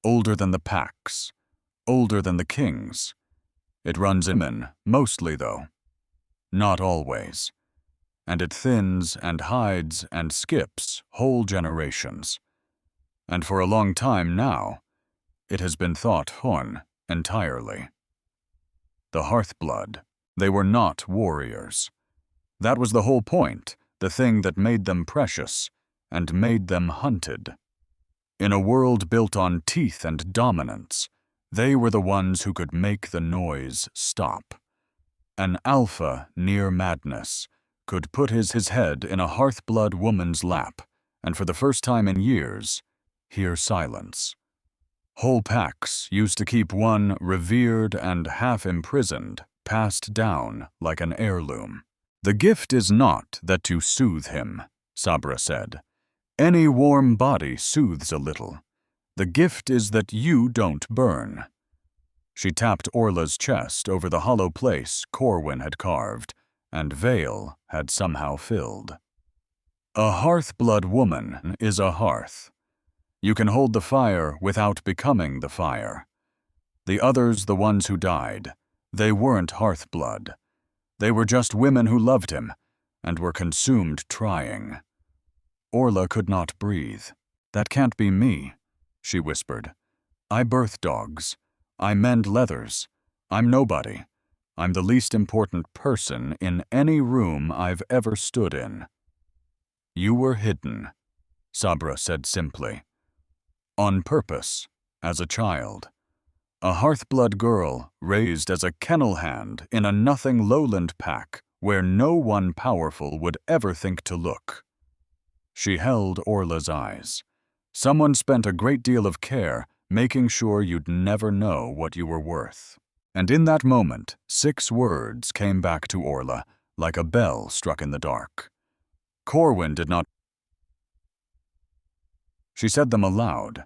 A: "Older than the packs, older than the kings. It runs in men, mostly though. Not always. And it thins and hides and skips whole generations. And for a long time now, it has been thought Hun entirely. The Hearthblood, they were not warriors. That was the whole point, the thing that made them precious and made them hunted. In a world built on teeth and dominance, They were the ones who could make the noise stop. An alpha near madness could put his head in a hearthblood woman's lap, and for the first time in years, hear silence. Whole packs used to keep one revered and half-imprisoned, passed down like an heirloom. "The gift is not that to soothe him," Sabra said. "Any warm body soothes a little. The gift is that you don't burn." She tapped Orla's chest over the hollow place Corwin had carved, and Vale had somehow filled. "A hearth-blood woman is a hearth. You can hold the fire without becoming the fire. The others, the ones who died, they weren't hearth-blood. They were just women who loved him and were consumed trying." Orla could not breathe. "That can't be me," she whispered. "I birth dogs. I mend leathers. I'm nobody. I'm the least important person in any room I've ever stood in." "You were hidden," Sabra said simply. "On purpose, as a child. A hearthblood girl raised as a kennel hand in a nothing lowland pack where no one powerful would ever think to look." She held Orla's eyes. "Someone spent a great deal of care making sure you'd never know what you were worth." And in that moment, 6 words came back to Orla like a bell struck in the dark. Corwin did not. She said them aloud,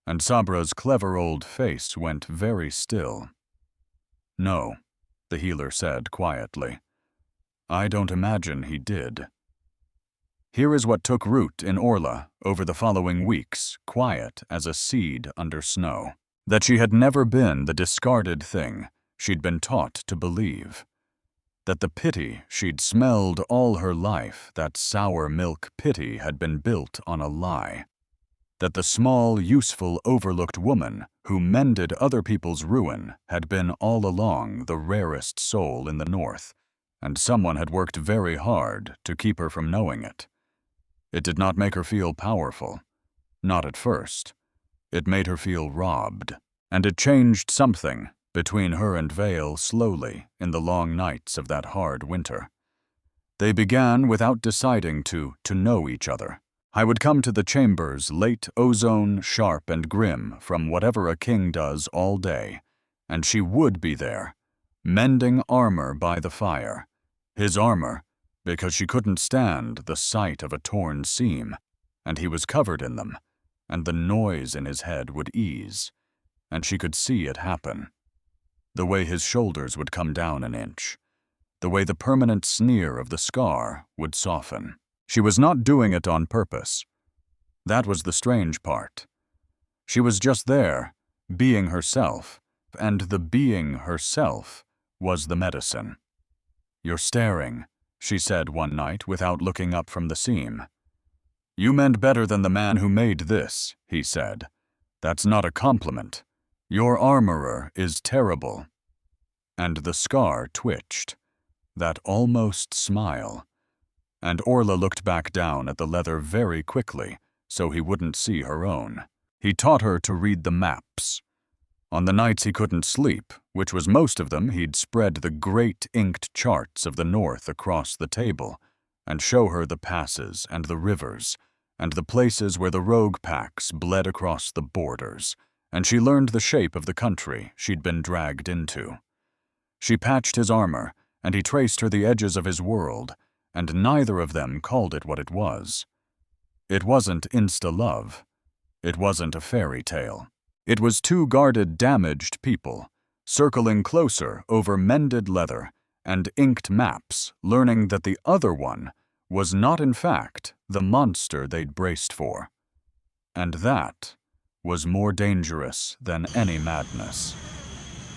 A: and Sabra's clever old face went very still. "No," the healer said quietly. "I don't imagine he did." Here is what took root in Orla over the following weeks, quiet as a seed under snow. That she had never been the discarded thing she'd been taught to believe. That the pity she'd smelled all her life, that sour milk pity, had been built on a lie. That the small, useful, overlooked woman who mended other people's ruin had been all along the rarest soul in the North, and someone had worked very hard to keep her from knowing it. It did not make her feel powerful. Not at first. It made her feel robbed. And it changed something between her and Vale slowly in the long nights of that hard winter. They began without deciding to know each other. I would come to the chambers late, ozone, sharp and grim from whatever a king does all day, and she would be there, mending armor by the fire. His armor, because she couldn't stand the sight of a torn seam, and he was covered in them, and the noise in his head would ease, and she could see it happen. The way his shoulders would come down an inch, the way the permanent sneer of the scar would soften. She was not doing it on purpose. That was the strange part. She was just there, being herself, and the being herself was the medicine. "You're staring," she said one night without looking up from the seam. "You mend better than the man who made this," he said. "That's not a compliment. Your armorer is terrible." And the scar twitched, that almost smile. And Orla looked back down at the leather very quickly so he wouldn't see her own. He taught her to read the maps. On the nights he couldn't sleep, which was most of them, he'd spread the great inked charts of the North across the table and show her the passes and the rivers and the places where the rogue packs bled across the borders, and she learned the shape of the country she'd been dragged into. She patched his armor, and he traced her the edges of his world, and neither of them called it what it was. It wasn't insta-love. It wasn't a fairy tale. It was 2 guarded, damaged people, circling closer over mended leather and inked maps, learning that the other one was not in fact the monster they'd braced for. And that was more dangerous than any madness.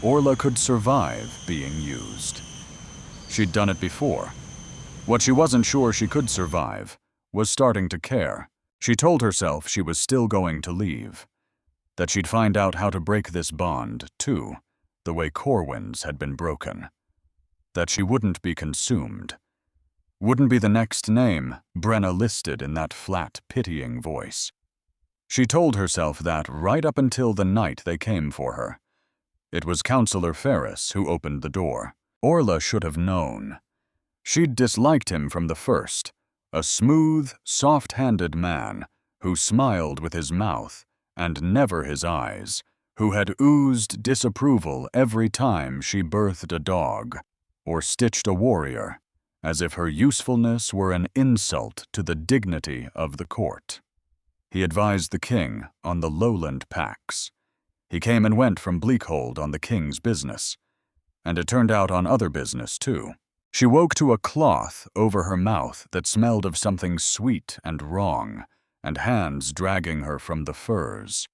A: Orla could survive being used. She'd done it before. What she wasn't sure she could survive was starting to care. She told herself she was still going to leave, that she'd find out how to break this bond, too, the way Corwin's had been broken, that she wouldn't be consumed, wouldn't be the next name Brenna listed in that flat, pitying voice. She told herself that right up until the night they came for her, It was Counselor Ferris who opened the door. Orla should have known. She'd disliked him from the first, a smooth, soft-handed man who smiled with his mouth and never his eyes, who had oozed disapproval every time she birthed a dog or stitched a warrior, as if her usefulness were an insult to the dignity of the court. He advised the king on the lowland pacts. He came and went from Bleakhold on the king's business, and it turned out on other business too. She woke to a cloth over her mouth that smelled of something sweet and wrong, and hands dragging her from the furs.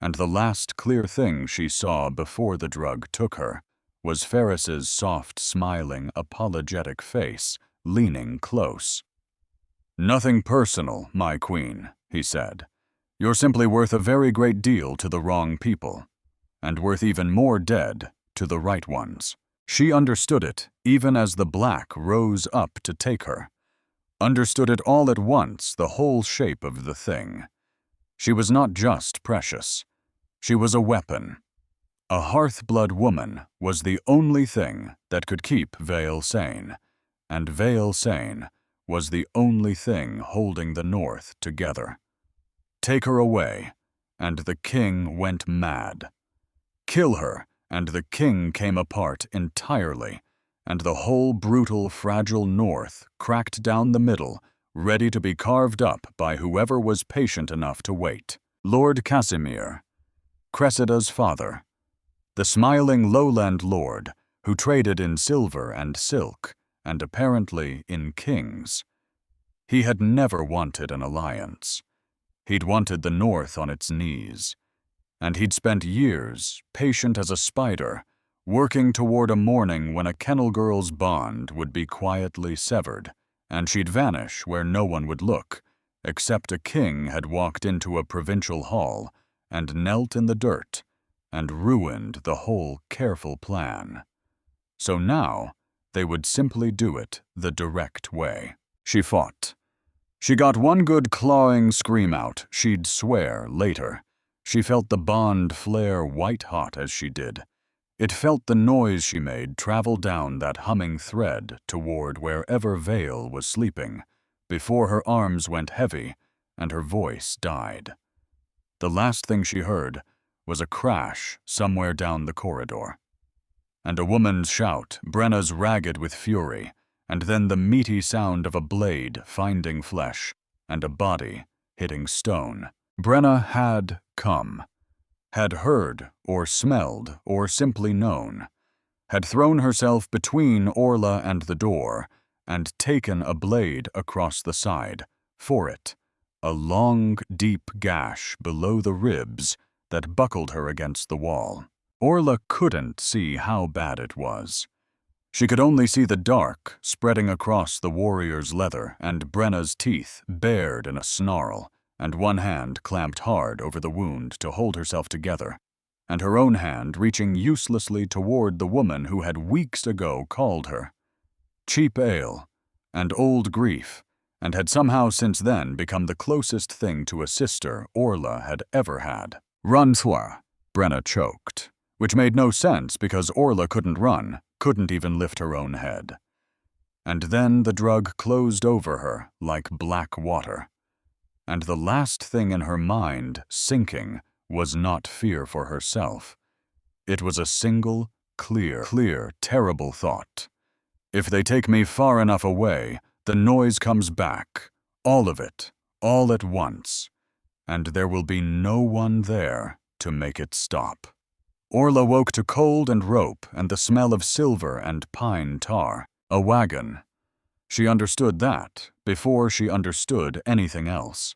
A: And the last clear thing she saw before the drug took her was Ferris's soft, smiling, apologetic face, leaning close. "Nothing personal, my queen," he said. "You're simply worth a very great deal to the wrong people, and worth even more dead to the right ones." She understood it even as the black rose up to take her. Understood it all at once, the whole shape of the thing. She was not just precious. She was a weapon. A hearth-blood woman was the only thing that could keep Vale sane, and Vale sane was the only thing holding the North together. Take her away, and the king went mad. Kill her, and the king came apart entirely, and the whole brutal, fragile North cracked down the middle, ready to be carved up by whoever was patient enough to wait. Lord Casimir, Cressida's father, the smiling lowland lord who traded in silver and silk, and apparently in kings. He had never wanted an alliance. He'd wanted the North on its knees. And he'd spent years, patient as a spider, working toward a morning when a kennel girl's bond would be quietly severed, and she'd vanish where no one would look, except a king had walked into a provincial hall and knelt in the dirt and ruined the whole careful plan. So now they would simply do it the direct way. She fought. She got one good clawing scream out, she'd swear later. She felt the bond flare white-hot as she did. It felt the noise she made travel down that humming thread toward wherever Vale was sleeping, before her arms went heavy and her voice died. The last thing she heard was a crash somewhere down the corridor, and a woman's shout, Brenna's ragged with fury, and then the meaty sound of a blade finding flesh, and a body hitting stone. Brenna had come, had heard or smelled or simply known, had thrown herself between Orla and the door, and taken a blade across the side, for it, a long, deep gash below the ribs that buckled her against the wall. Orla couldn't see how bad it was. She could only see the dark spreading across the warrior's leather and Brenna's teeth bared in a snarl, and one hand clamped hard over the wound to hold herself together, and her own hand reaching uselessly toward the woman who had weeks ago called her cheap ale and old grief, and had somehow since then become the closest thing to a sister Orla had ever had. "Run, Thwa," Brenna choked, which made no sense because Orla couldn't run, couldn't even lift her own head. And then the drug closed over her like black water. And the last thing in her mind, sinking, was not fear for herself. It was a single, clear, terrible thought. If they take me far enough away, the noise comes back, all of it, all at once, and there will be no one there to make it stop. Orla woke to cold and rope and the smell of silver and pine tar. A wagon. She understood that before she understood anything else.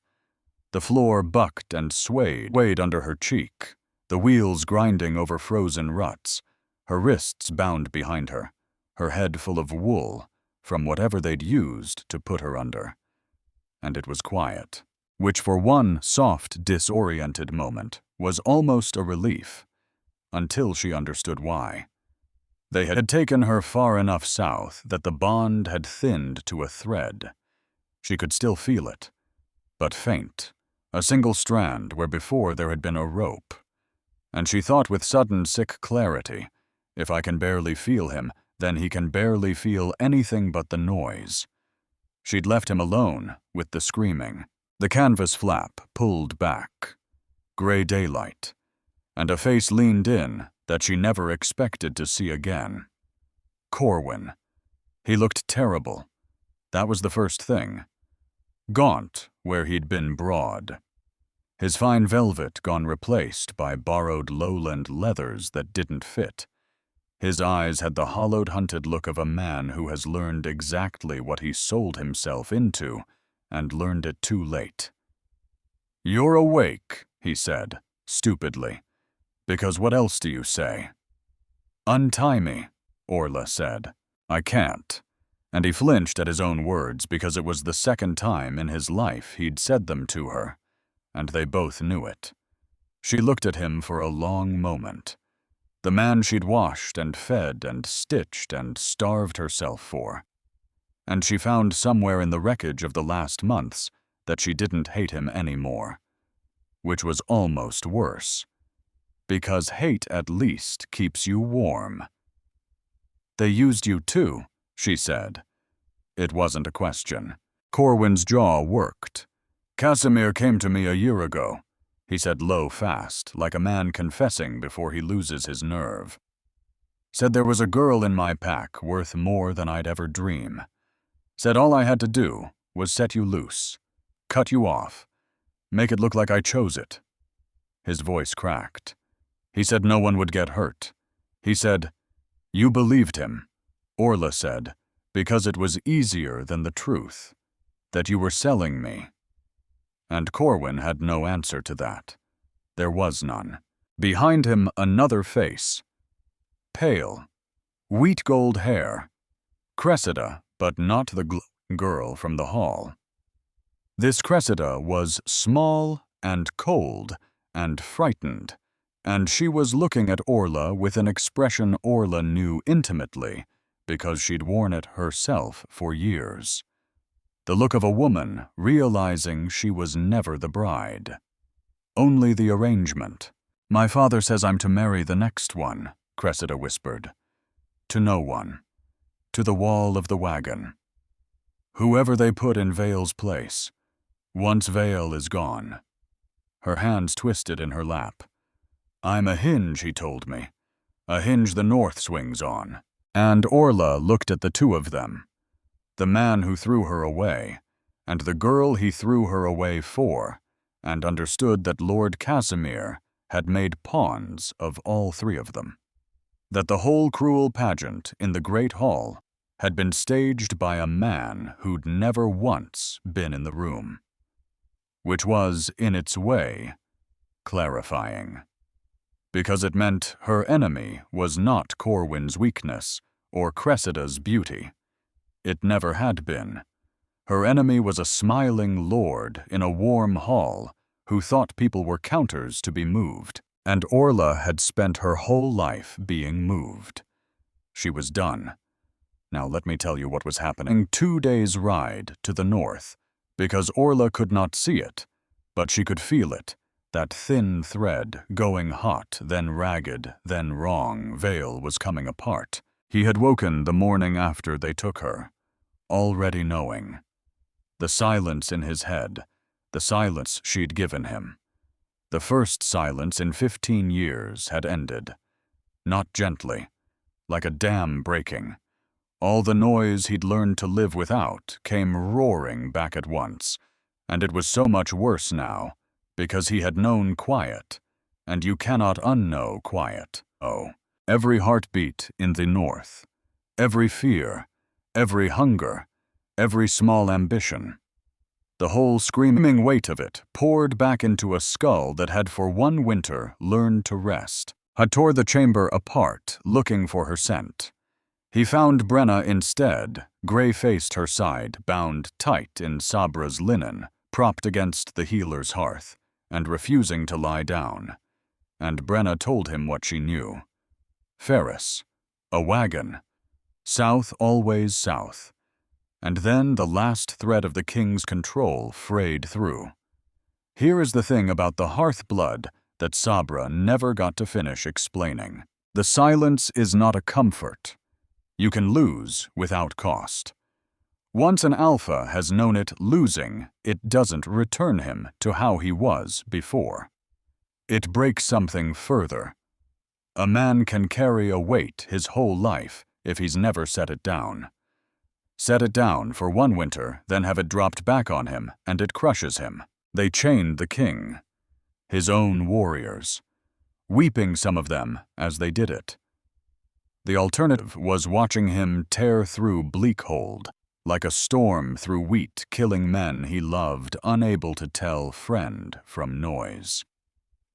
A: The floor bucked and swayed under her cheek, the wheels grinding over frozen ruts, her wrists bound behind her, her head full of wool from whatever they'd used to put her under. And it was quiet, which for one soft, disoriented moment was almost a relief, until she understood why. They had taken her far enough south that the bond had thinned to a thread. She could still feel it, but faint, a single strand where before there had been a rope. And she thought with sudden sick clarity, if I can barely feel him, then he can barely feel anything but the noise. She'd left him alone with the screaming. The canvas flap pulled back. Gray daylight. And a face leaned in that she never expected to see again. Corwin. He looked terrible. That was the first thing. Gaunt where he'd been broad. His fine velvet gone replaced by borrowed lowland leathers that didn't fit. His eyes had the hollowed, hunted look of a man who has learned exactly what he sold himself into, and learned it too late. "You're awake," he said, stupidly. "Because what else do you say?" "Untie me," Orla said. "I can't." And he flinched at his own words because it was the second time in his life he'd said them to her, and they both knew it. She looked at him for a long moment. The man she'd washed and fed and stitched and starved herself for. And she found somewhere in the wreckage of the last months that she didn't hate him anymore. Which was almost worse. Because hate at least keeps you warm. "They used you too," she said. It wasn't a question. Corwin's jaw worked. "Casimir came to me a year ago," he said low fast, like a man confessing before he loses his nerve. "Said there was a girl in my pack worth more than I'd ever dream. Said all I had to do was set you loose, cut you off, make it look like I chose it." His voice cracked. He said no one would get hurt. He said, "You believed him," Orla said, "because it was easier than the truth, that you were selling me." And Corwin had no answer to that. There was none. Behind him, another face. Pale, wheat gold hair. Cressida, but not the girl from the hall. This Cressida was small and cold and frightened, and she was looking at Orla with an expression Orla knew intimately because she'd worn it herself for years. The look of a woman realizing she was never the bride. Only the arrangement. "My father says I'm to marry the next one," Cressida whispered. "To no one. To the wall of the wagon. Whoever they put in Vale's place. Once Vale is gone." Her hands twisted in her lap. "I'm a hinge," he told me. "A hinge the north swings on." And Orla looked at the two of them. The man who threw her away, and the girl he threw her away for, and understood that Lord Casimir had made pawns of all three of them. That the whole cruel pageant in the great hall had been staged by a man who'd never once been in the room. Which was, in its way, clarifying. Because it meant her enemy was not Corwin's weakness or Cressida's beauty. It never had been. Her enemy was a smiling lord in a warm hall who thought people were counters to be moved, and Orla had spent her whole life being moved. She was done. Now let me tell you what was happening. 2 days' ride to the north, because Orla could not see it, but she could feel it, that thin thread going hot, then ragged, then wrong. Vale was coming apart. He had woken the morning after they took her, already knowing. The silence in his head, the silence she'd given him. The first silence in 15 years had ended. Not gently, like a dam breaking. All the noise he'd learned to live without came roaring back at once, and it was so much worse now, because he had known quiet, and you cannot unknow quiet. Oh, every heartbeat in the north, every fear, every hunger, every small ambition. The whole screaming weight of it poured back into a skull that had for one winter learned to rest. Had tore the chamber apart, looking for her scent. He found Brenna instead, gray-faced her side, bound tight in Sabra's linen, propped against the healer's hearth, and refusing to lie down. And Brenna told him what she knew. Ferris. A wagon. South, always south. And then the last thread of the king's control frayed through. Here is the thing about the hearth blood that Sabra never got to finish explaining. The silence is not a comfort. You can lose without cost. Once an alpha has known it losing, it doesn't return him to how he was before. It breaks something further. A man can carry a weight his whole life if he's never set it down. Set it down for one winter, then have it dropped back on him, and it crushes him. They chained the king, his own warriors, weeping some of them as they did it. The alternative was watching him tear through Bleakhold, like a storm through wheat, killing men he loved, unable to tell friend from noise.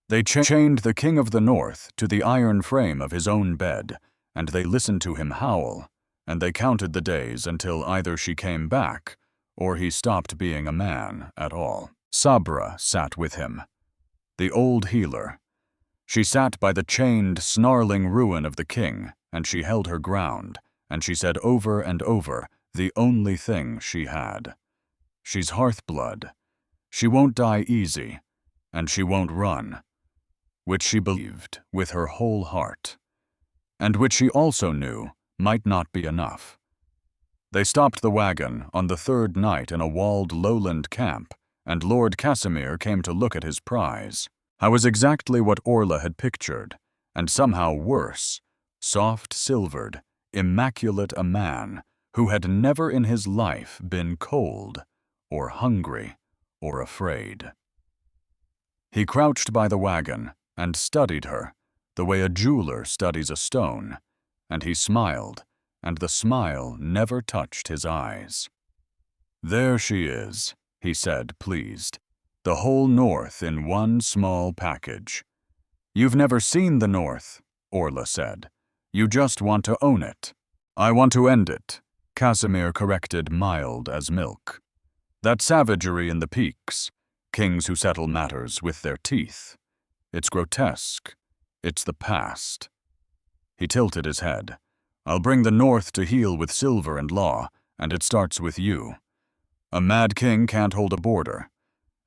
A: They chained the King of the North to the iron frame of his own bed, and they listened to him howl, and they counted the days until either she came back or he stopped being a man at all. Sabra sat with him, the old healer. She sat by the chained, snarling ruin of the king, and she held her ground, and she said over and over the only thing she had. She's Hearthblood. She won't die easy, and she won't run, which she believed with her whole heart, and which she also knew might not be enough. They stopped the wagon on the third night in a walled lowland camp, and Lord Casimir came to look at his prize. I was exactly what Orla had pictured, and somehow worse, soft-silvered, immaculate a man who had never in his life been cold, or hungry, or afraid. He crouched by the wagon and studied her, the way a jeweler studies a stone, and he smiled, and the smile never touched his eyes. "There she is," he said, pleased. "The whole North in one small package." "You've never seen the North," Orla said. "You just want to own it." "I want to end it," Casimir corrected, mild as milk. "That savagery in the peaks, kings who settle matters with their teeth. It's grotesque. It's the past." He tilted his head. "I'll bring the North to heel with silver and law, and it starts with you. A mad king can't hold a border,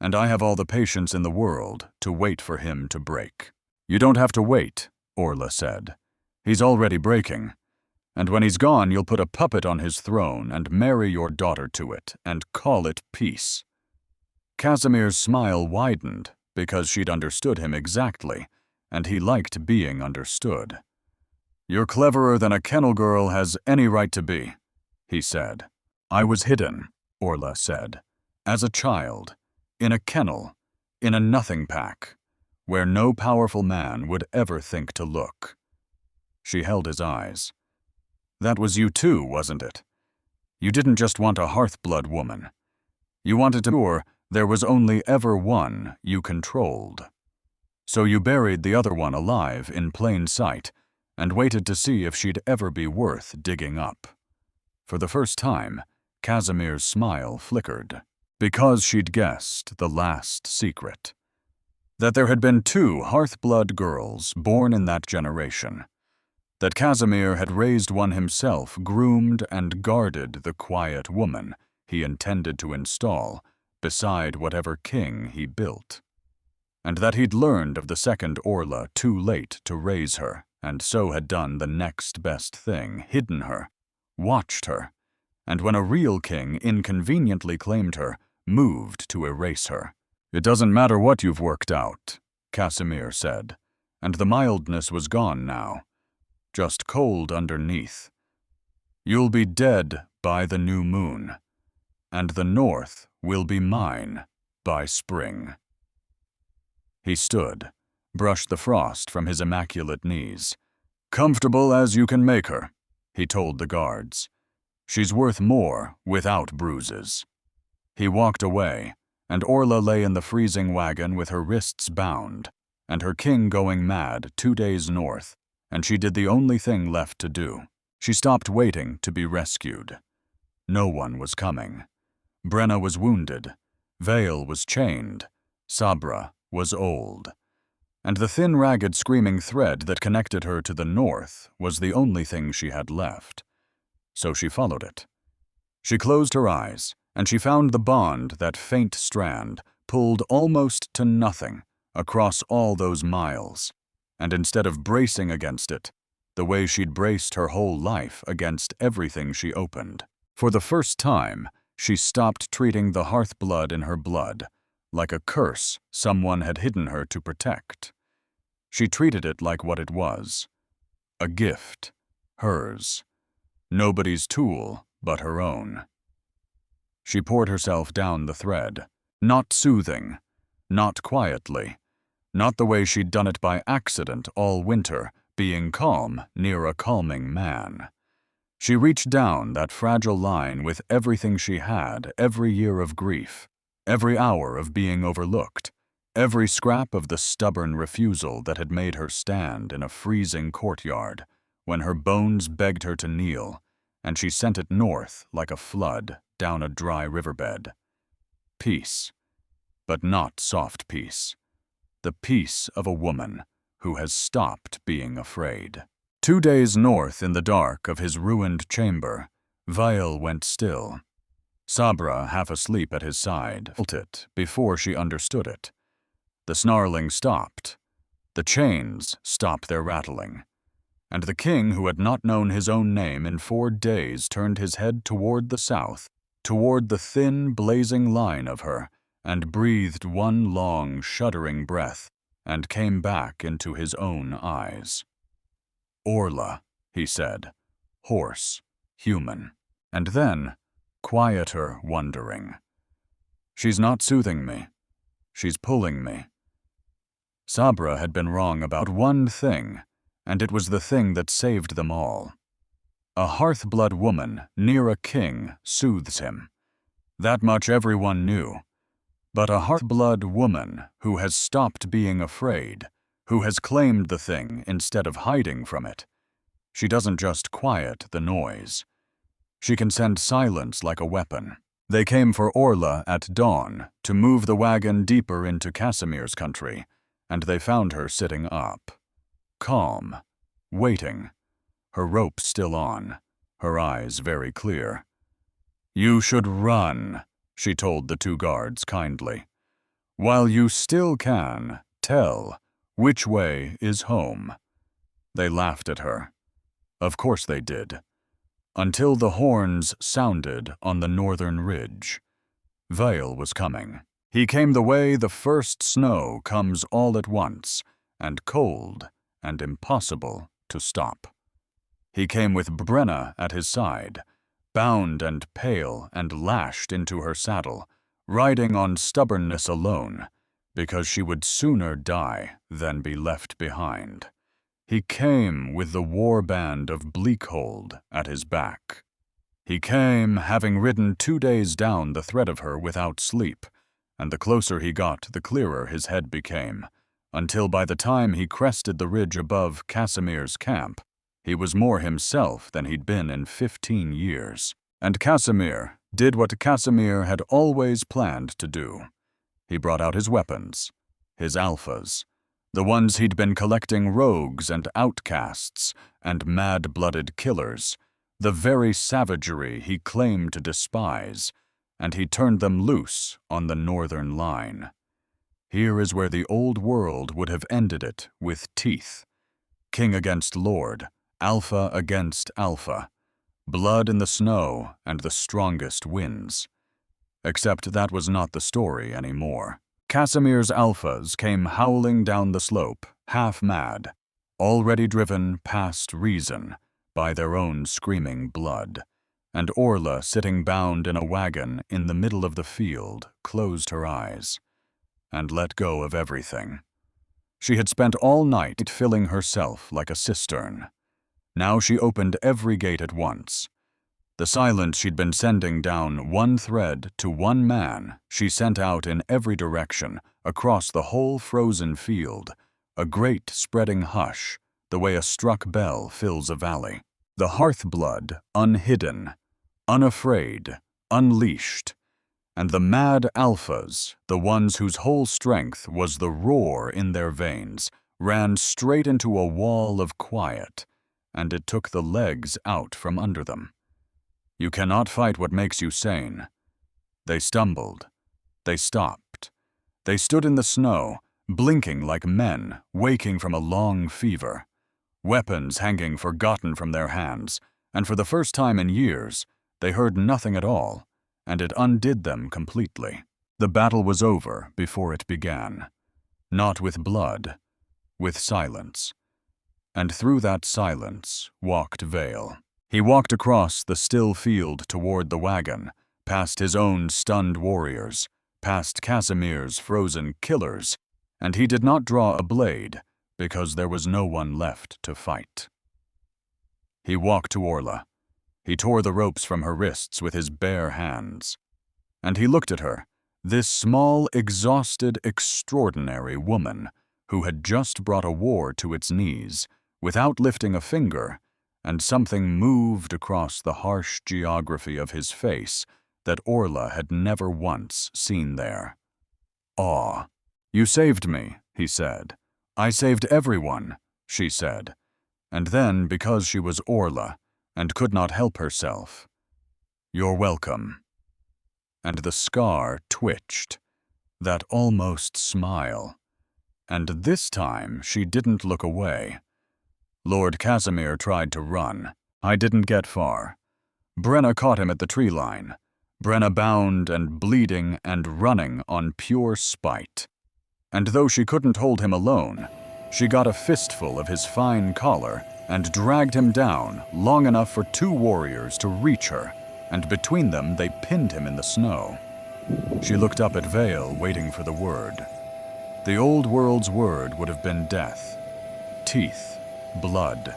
A: and I have all the patience in the world to wait for him to break." "You don't have to wait," Orla said. "He's already breaking. And when he's gone, you'll put a puppet on his throne and marry your daughter to it and call it peace." Casimir's smile widened because she'd understood him exactly, and he liked being understood. "You're cleverer than a kennel girl has any right to be," he said. "I was hidden," Orla said, "as a child, in a kennel, in a nothing pack, where no powerful man would ever think to look." She held his eyes. "That was you too, wasn't it? You didn't just want a Hearthblood woman. You wanted to be sure there was only ever one you controlled. So you buried the other one alive in plain sight and waited to see if she'd ever be worth digging up." For the first time, Casimir's smile flickered, because she'd guessed the last secret. That there had been 2 Hearthblood girls born in that generation. That Casimir had raised one himself, groomed and guarded the quiet woman he intended to install beside whatever king he built. And that he'd learned of the second Orla too late to raise her, and so had done the next best thing, hidden her, watched her, and when a real king inconveniently claimed her, moved to erase her. "It doesn't matter what you've worked out," Casimir said, and the mildness was gone now, just cold underneath. "You'll be dead by the new moon, and the North will be mine by spring." He stood, brushed the frost from his immaculate knees. "Comfortable as you can make her," he told the guards. "She's worth more without bruises." He walked away, and Orla lay in the freezing wagon with her wrists bound, and her king going mad 2 days north, and she did the only thing left to do. She stopped waiting to be rescued. No one was coming. Brenna was wounded. Vale was chained. Sabra was old. And the thin, ragged, screaming thread that connected her to the North was the only thing she had left. So she followed it. She closed her eyes, and she found the bond, that faint strand, pulled almost to nothing, across all those miles, and instead of bracing against it, the way she'd braced her whole life against everything she opened, for the first time, she stopped treating the hearth blood in her blood like a curse someone had hidden her to protect. She treated it like what it was, a gift, hers, nobody's tool but her own. She poured herself down the thread, not soothing, not quietly, not the way she'd done it by accident all winter, being calm near a calming man. She reached down that fragile line with everything she had, every year of grief, every hour of being overlooked, every scrap of the stubborn refusal that had made her stand in a freezing courtyard when her bones begged her to kneel, and she sent it north like a flood down a dry riverbed. Peace, but not soft peace. The peace of a woman who has stopped being afraid. 2 days north in the dark of his ruined chamber, Vail went still. Sabra, half asleep at his side, felt it before she understood it. The snarling stopped. The chains stopped their rattling. And the king, who had not known his own name in 4 days, turned his head toward the south, toward the thin, blazing line of her, and breathed one long, shuddering breath, and came back into his own eyes. "Orla," he said, hoarse, human, and then, quieter, wondering. "She's not soothing me. She's pulling me." Sabra had been wrong about one thing, and it was the thing that saved them all. A hearth-blood woman near a king soothes him. That much everyone knew. But a hearth-blood woman who has stopped being afraid, who has claimed the thing instead of hiding from it, she doesn't just quiet the noise. She can send silence like a weapon. They came for Orla at dawn to move the wagon deeper into Casimir's country, and they found her sitting up. Calm, waiting, her rope still on, her eyes very clear. "You should run," she told the 2 guards kindly. "While you still can, tell which way is home." They laughed at her. Of course they did. Until the horns sounded on the northern ridge. Vail was coming. He came the way the first snow comes all at once, and cold and impossible to stop. He came with Brenna at his side, bound and pale and lashed into her saddle, riding on stubbornness alone, because she would sooner die than be left behind. He came with the war band of Bleakhold at his back. He came having ridden 2 days down the thread of her without sleep, and the closer he got, the clearer his head became, until by the time he crested the ridge above Casimir's camp, he was more himself than he'd been in 15 years. And Casimir did what Casimir had always planned to do. He brought out his weapons, his alphas, the ones he'd been collecting rogues and outcasts and mad-blooded killers, the very savagery he claimed to despise, and he turned them loose on the northern line. Here is where the old world would have ended it with teeth. King against lord, alpha against alpha, blood in the snow and the strongest winds. Except that was not the story anymore. Casimir's alphas came howling down the slope, half mad, already driven past reason by their own screaming blood, and Orla, sitting bound in a wagon in the middle of the field, closed her eyes and let go of everything. She had spent all night filling herself like a cistern. Now she opened every gate at once. The silence she'd been sending down one thread to one man, she sent out in every direction, across the whole frozen field, a great spreading hush, the way a struck bell fills a valley. The hearth-blood, unhidden, unafraid, unleashed, and the mad alphas, the ones whose whole strength was the roar in their veins, ran straight into a wall of quiet, and it took the legs out from under them. You cannot fight what makes you sane. They stumbled. They stopped. They stood in the snow, blinking like men waking from a long fever, weapons hanging forgotten from their hands, and for the first time in years, they heard nothing at all, and it undid them completely. The battle was over before it began, not with blood, with silence. And through that silence walked Vale. He walked across the still field toward the wagon, past his own stunned warriors, past Casimir's frozen killers, and he did not draw a blade because there was no one left to fight. He walked to Orla. He tore the ropes from her wrists with his bare hands. And he looked at her, this small, exhausted, extraordinary woman who had just brought a war to its knees, without lifting a finger, and something moved across the harsh geography of his face that Orla had never once seen there. Awe. "You saved me," he said. "I saved everyone," she said. And then, because she was Orla, and could not help herself, "You're welcome." And the scar twitched, that almost smile. And this time she didn't look away. Lord Casimir tried to run. I didn't get far. Brenna caught him at the tree line. Brenna bound and bleeding and running on pure spite. And though she couldn't hold him alone, she got a fistful of his fine collar and dragged him down long enough for two warriors to reach her, and between them they pinned him in the snow. She looked up at Vale, waiting for the word. The old world's word would have been death. Teeth, blood,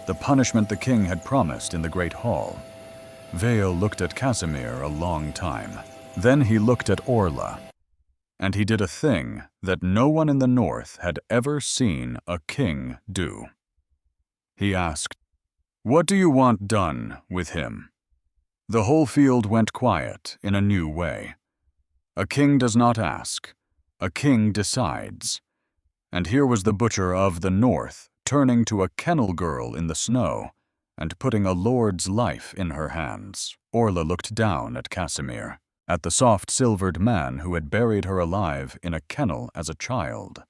A: the punishment the king had promised in the great hall. Vale looked at Casimir a long time. Then he looked at Orla. And he did a thing that no one in the north had ever seen a king do. He asked, "What do you want done with him?" The whole field went quiet in a new way. A king does not ask. A king decides. And here was the butcher of the north turning to a kennel girl in the snow and putting a lord's life in her hands. Orla looked down at Casimir, at the soft silvered man who had buried her alive in a kennel as a child,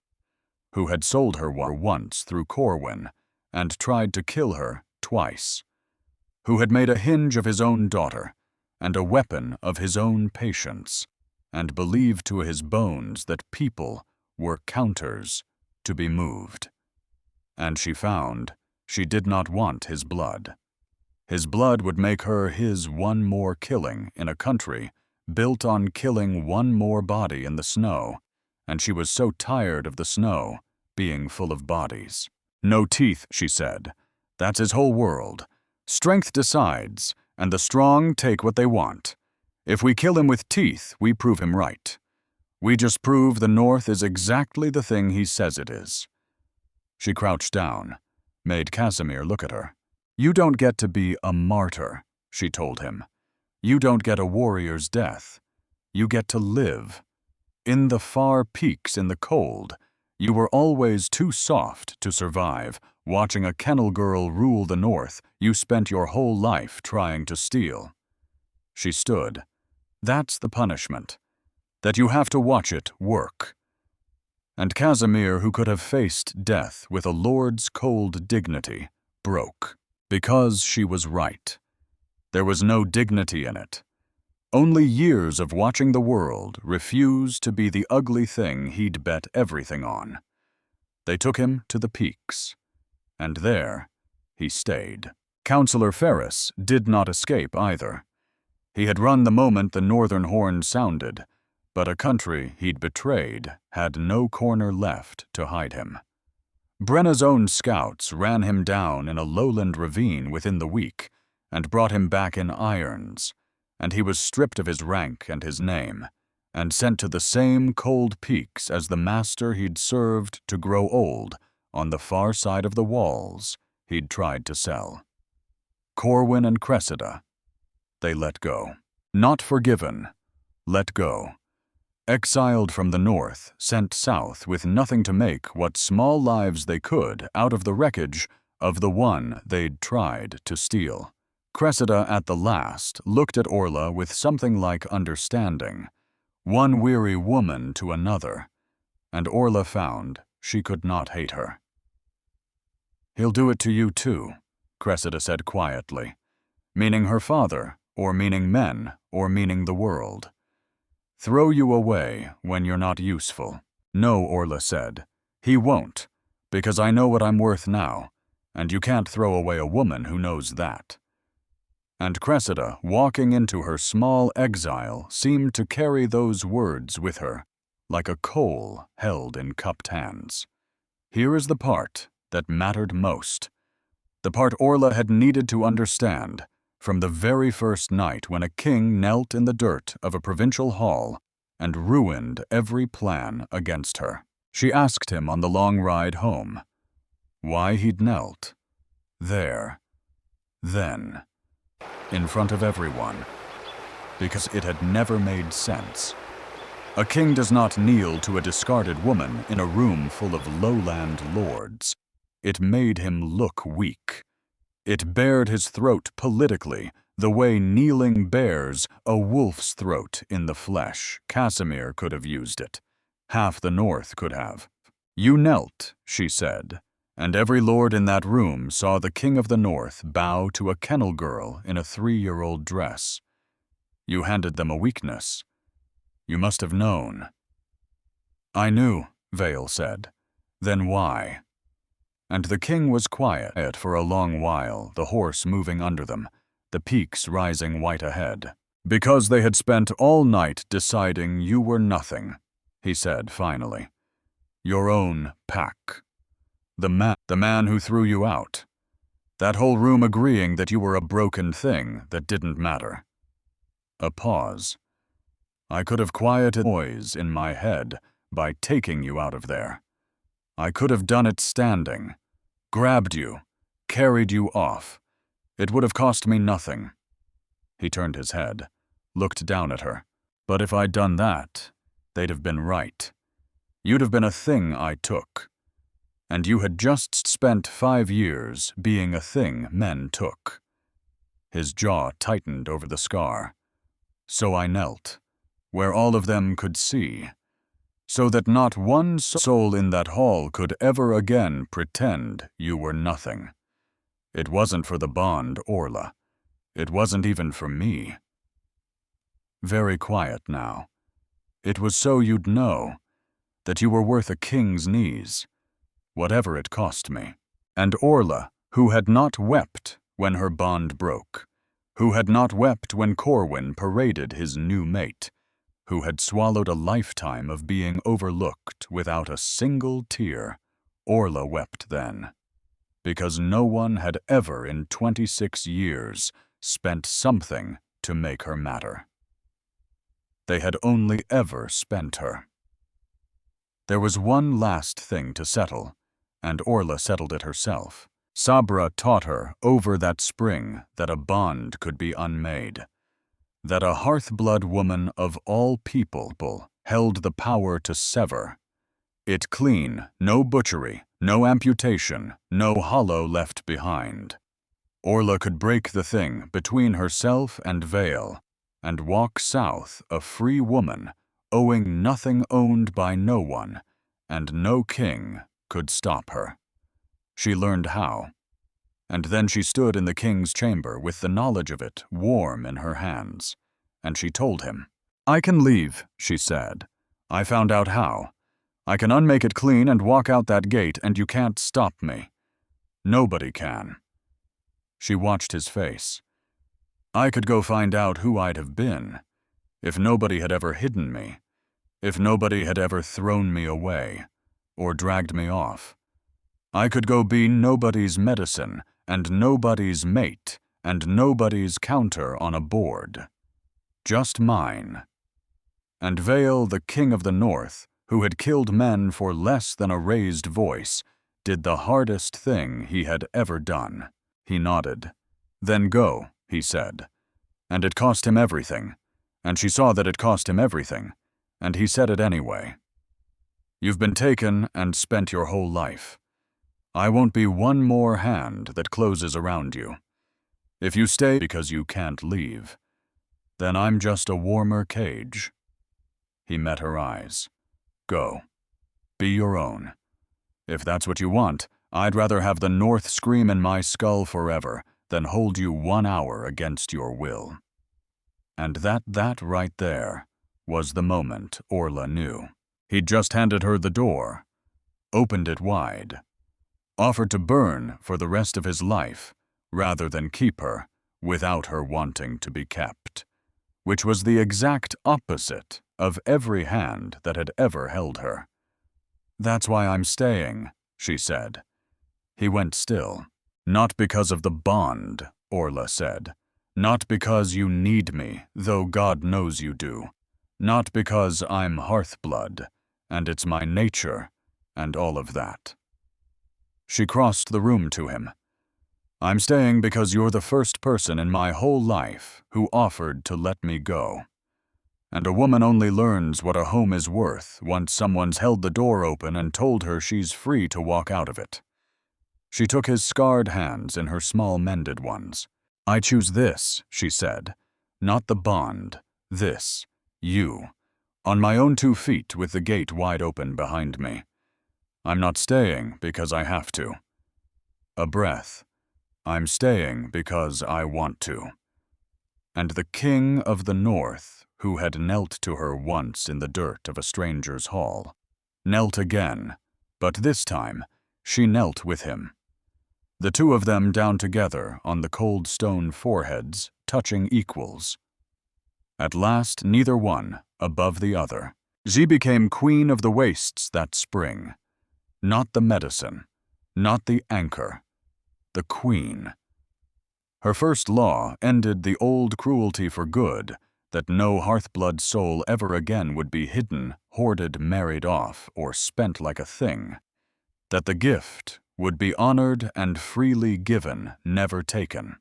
A: who had sold her once through Corwin and tried to kill her twice, who had made a hinge of his own daughter and a weapon of his own patience, and believed to his bones that people were counters to be moved. And she found she did not want his blood. His blood would make her his one more killing in a country built on killing one more body in the snow, and she was so tired of the snow being full of bodies. "No teeth," she said. "That's his whole world. Strength decides, and the strong take what they want. If we kill him with teeth, we prove him right. We just prove the North is exactly the thing he says it is." She crouched down, made Casimir look at her. "You don't get to be a martyr," she told him. "You don't get a warrior's death. You get to live. In the far peaks in the cold, you were always too soft to survive. Watching a kennel girl rule the North, you spent your whole life trying to steal." She stood. "That's the punishment. That you have to watch it work." And Casimir, who could have faced death with a lord's cold dignity, broke. Because she was right. There was no dignity in it. Only years of watching the world refused to be the ugly thing he'd bet everything on. They took him to the peaks. And there he stayed. Councillor Ferris did not escape either. He had run the moment the northern horn sounded, but a country he'd betrayed had no corner left to hide him. Brenna's own scouts ran him down in a lowland ravine within the week and brought him back in irons, and he was stripped of his rank and his name, and sent to the same cold peaks as the master he'd served to grow old on the far side of the walls he'd tried to sell. Corwin and Cressida, they let go. Not forgiven, let go. Exiled from the north, sent south with nothing to make what small lives they could out of the wreckage of the one they'd tried to steal. Cressida at the last looked at Orla with something like understanding, one weary woman to another, and Orla found she could not hate her. "He'll do it to you too," Cressida said quietly, meaning her father, or meaning men, or meaning the world. "Throw you away when you're not useful." "No," Orla said. "He won't, because I know what I'm worth now, and you can't throw away a woman who knows that." And Cressida, walking into her small exile, seemed to carry those words with her, like a coal held in cupped hands. Here is the part that mattered most, the part Orla had needed to understand from the very first night when a king knelt in the dirt of a provincial hall and ruined every plan against her. She asked him on the long ride home why he'd knelt there, then, in front of everyone, because it had never made sense. A king does not kneel to a discarded woman in a room full of lowland lords. It made him look weak. It bared his throat politically, the way kneeling bears a wolf's throat in the flesh. Casimir could have used it. Half the North could have. "You knelt," she said, and every lord in that room saw the king of the North bow to a kennel girl in a 3-year-old dress. "You handed them a weakness. You must have known." "I knew," Vale said. "Then why?" And the king was quiet for a long while, the horse moving under them, the peaks rising white ahead. "Because they had spent all night deciding you were nothing," he said finally. "Your own pack. The man who threw you out. That whole room agreeing that you were a broken thing that didn't matter." A pause. "I could have quieted the noise in my head by taking you out of there. I could have done it standing, grabbed you, carried you off. It would have cost me nothing." He turned his head, looked down at her. "But if I'd done that, they'd have been right. You'd have been a thing I took. And you had just spent 5 years being a thing men took." His jaw tightened over the scar. "So I knelt, where all of them could see, so that not one soul in that hall could ever again pretend you were nothing. It wasn't for the bond, Orla. It wasn't even for me." Very quiet now. "It was so you'd know that you were worth a king's knees, whatever it cost me." And Orla, who had not wept when her bond broke, who had not wept when Corwin paraded his new mate, who had swallowed a lifetime of being overlooked without a single tear, Orla wept then, because no one had ever in 26 years spent something to make her matter. They had only ever spent her. There was one last thing to settle, and Orla settled it herself. Sabra taught her over that spring that a bond could be unmade, that a hearth-blood woman of all people held the power to sever it clean, no butchery, no amputation, no hollow left behind. Orla could break the thing between herself and Vale, and walk south a free woman, owing nothing, owned by no one, and no king could stop her. She learned how. And then she stood in the king's chamber with the knowledge of it warm in her hands. And she told him, "I can leave," she said. "I found out how. I can unmake it clean and walk out that gate, and you can't stop me. Nobody can." She watched his face. "I could go find out who I'd have been, if nobody had ever hidden me, if nobody had ever thrown me away, or dragged me off. I could go be nobody's medicine, and nobody's mate, and nobody's counter on a board. Just mine." And Vale, the king of the North, who had killed men for less than a raised voice, did the hardest thing he had ever done. He nodded. "Then go," he said. And it cost him everything, and she saw that it cost him everything, and he said it anyway. "You've been taken and spent your whole life. I won't be one more hand that closes around you. If you stay because you can't leave, then I'm just a warmer cage." He met her eyes. "Go." Be your own. If that's what you want, I'd rather have the North scream in my skull forever than hold you 1 hour against your will." And that right there was the moment Orla knew. He'd just handed her the door, opened it wide, offered to burn for the rest of his life rather than keep her without her wanting to be kept, which was the exact opposite of every hand that had ever held her. "That's why I'm staying," she said. He went still. "Not because of the bond," Orla said. "Not because you need me, though God knows you do. Not because I'm Hearthblood, and it's my nature, and all of that." She crossed the room to him. "I'm staying because you're the first person in my whole life who offered to let me go. And a woman only learns what a home is worth once someone's held the door open and told her she's free to walk out of it." She took his scarred hands in her small mended ones. "I choose this," she said. "Not the bond. This. You. On my own 2 feet with the gate wide open behind me. I'm not staying because I have to." A breath. "I'm staying because I want to." And the king of the North, who had knelt to her once in the dirt of a stranger's hall, knelt again, but this time she knelt with him. The two of them down together on the cold stone foreheads, touching equals. At last, neither one above the other. She became queen of the wastes that spring. Not the medicine, not the anchor, the queen. Her first law ended the old cruelty for good, that no Hearthblood soul ever again would be hidden, hoarded, married off, or spent like a thing. That the gift would be honored and freely given, never taken.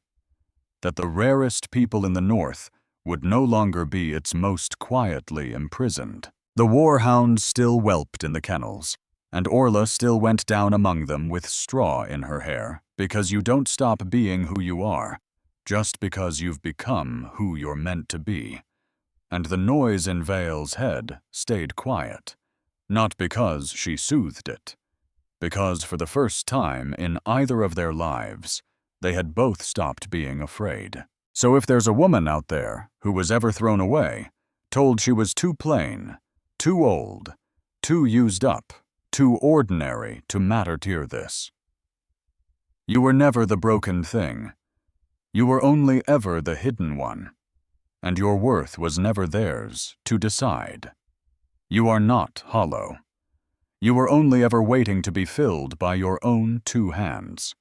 A: That the rarest people in the North would no longer be its most quietly imprisoned. The warhounds still whelped in the kennels, and Orla still went down among them with straw in her hair, because you don't stop being who you are, just because you've become who you're meant to be. And the noise in Vale's head stayed quiet, not because she soothed it, because for the first time in either of their lives, they had both stopped being afraid. So if there's a woman out there who was ever thrown away, told she was too plain, too old, too used up, too ordinary to matter to this, you were never the broken thing. You were only ever the hidden one, and your worth was never theirs to decide. You are not hollow. You were only ever waiting to be filled by your own 2 hands.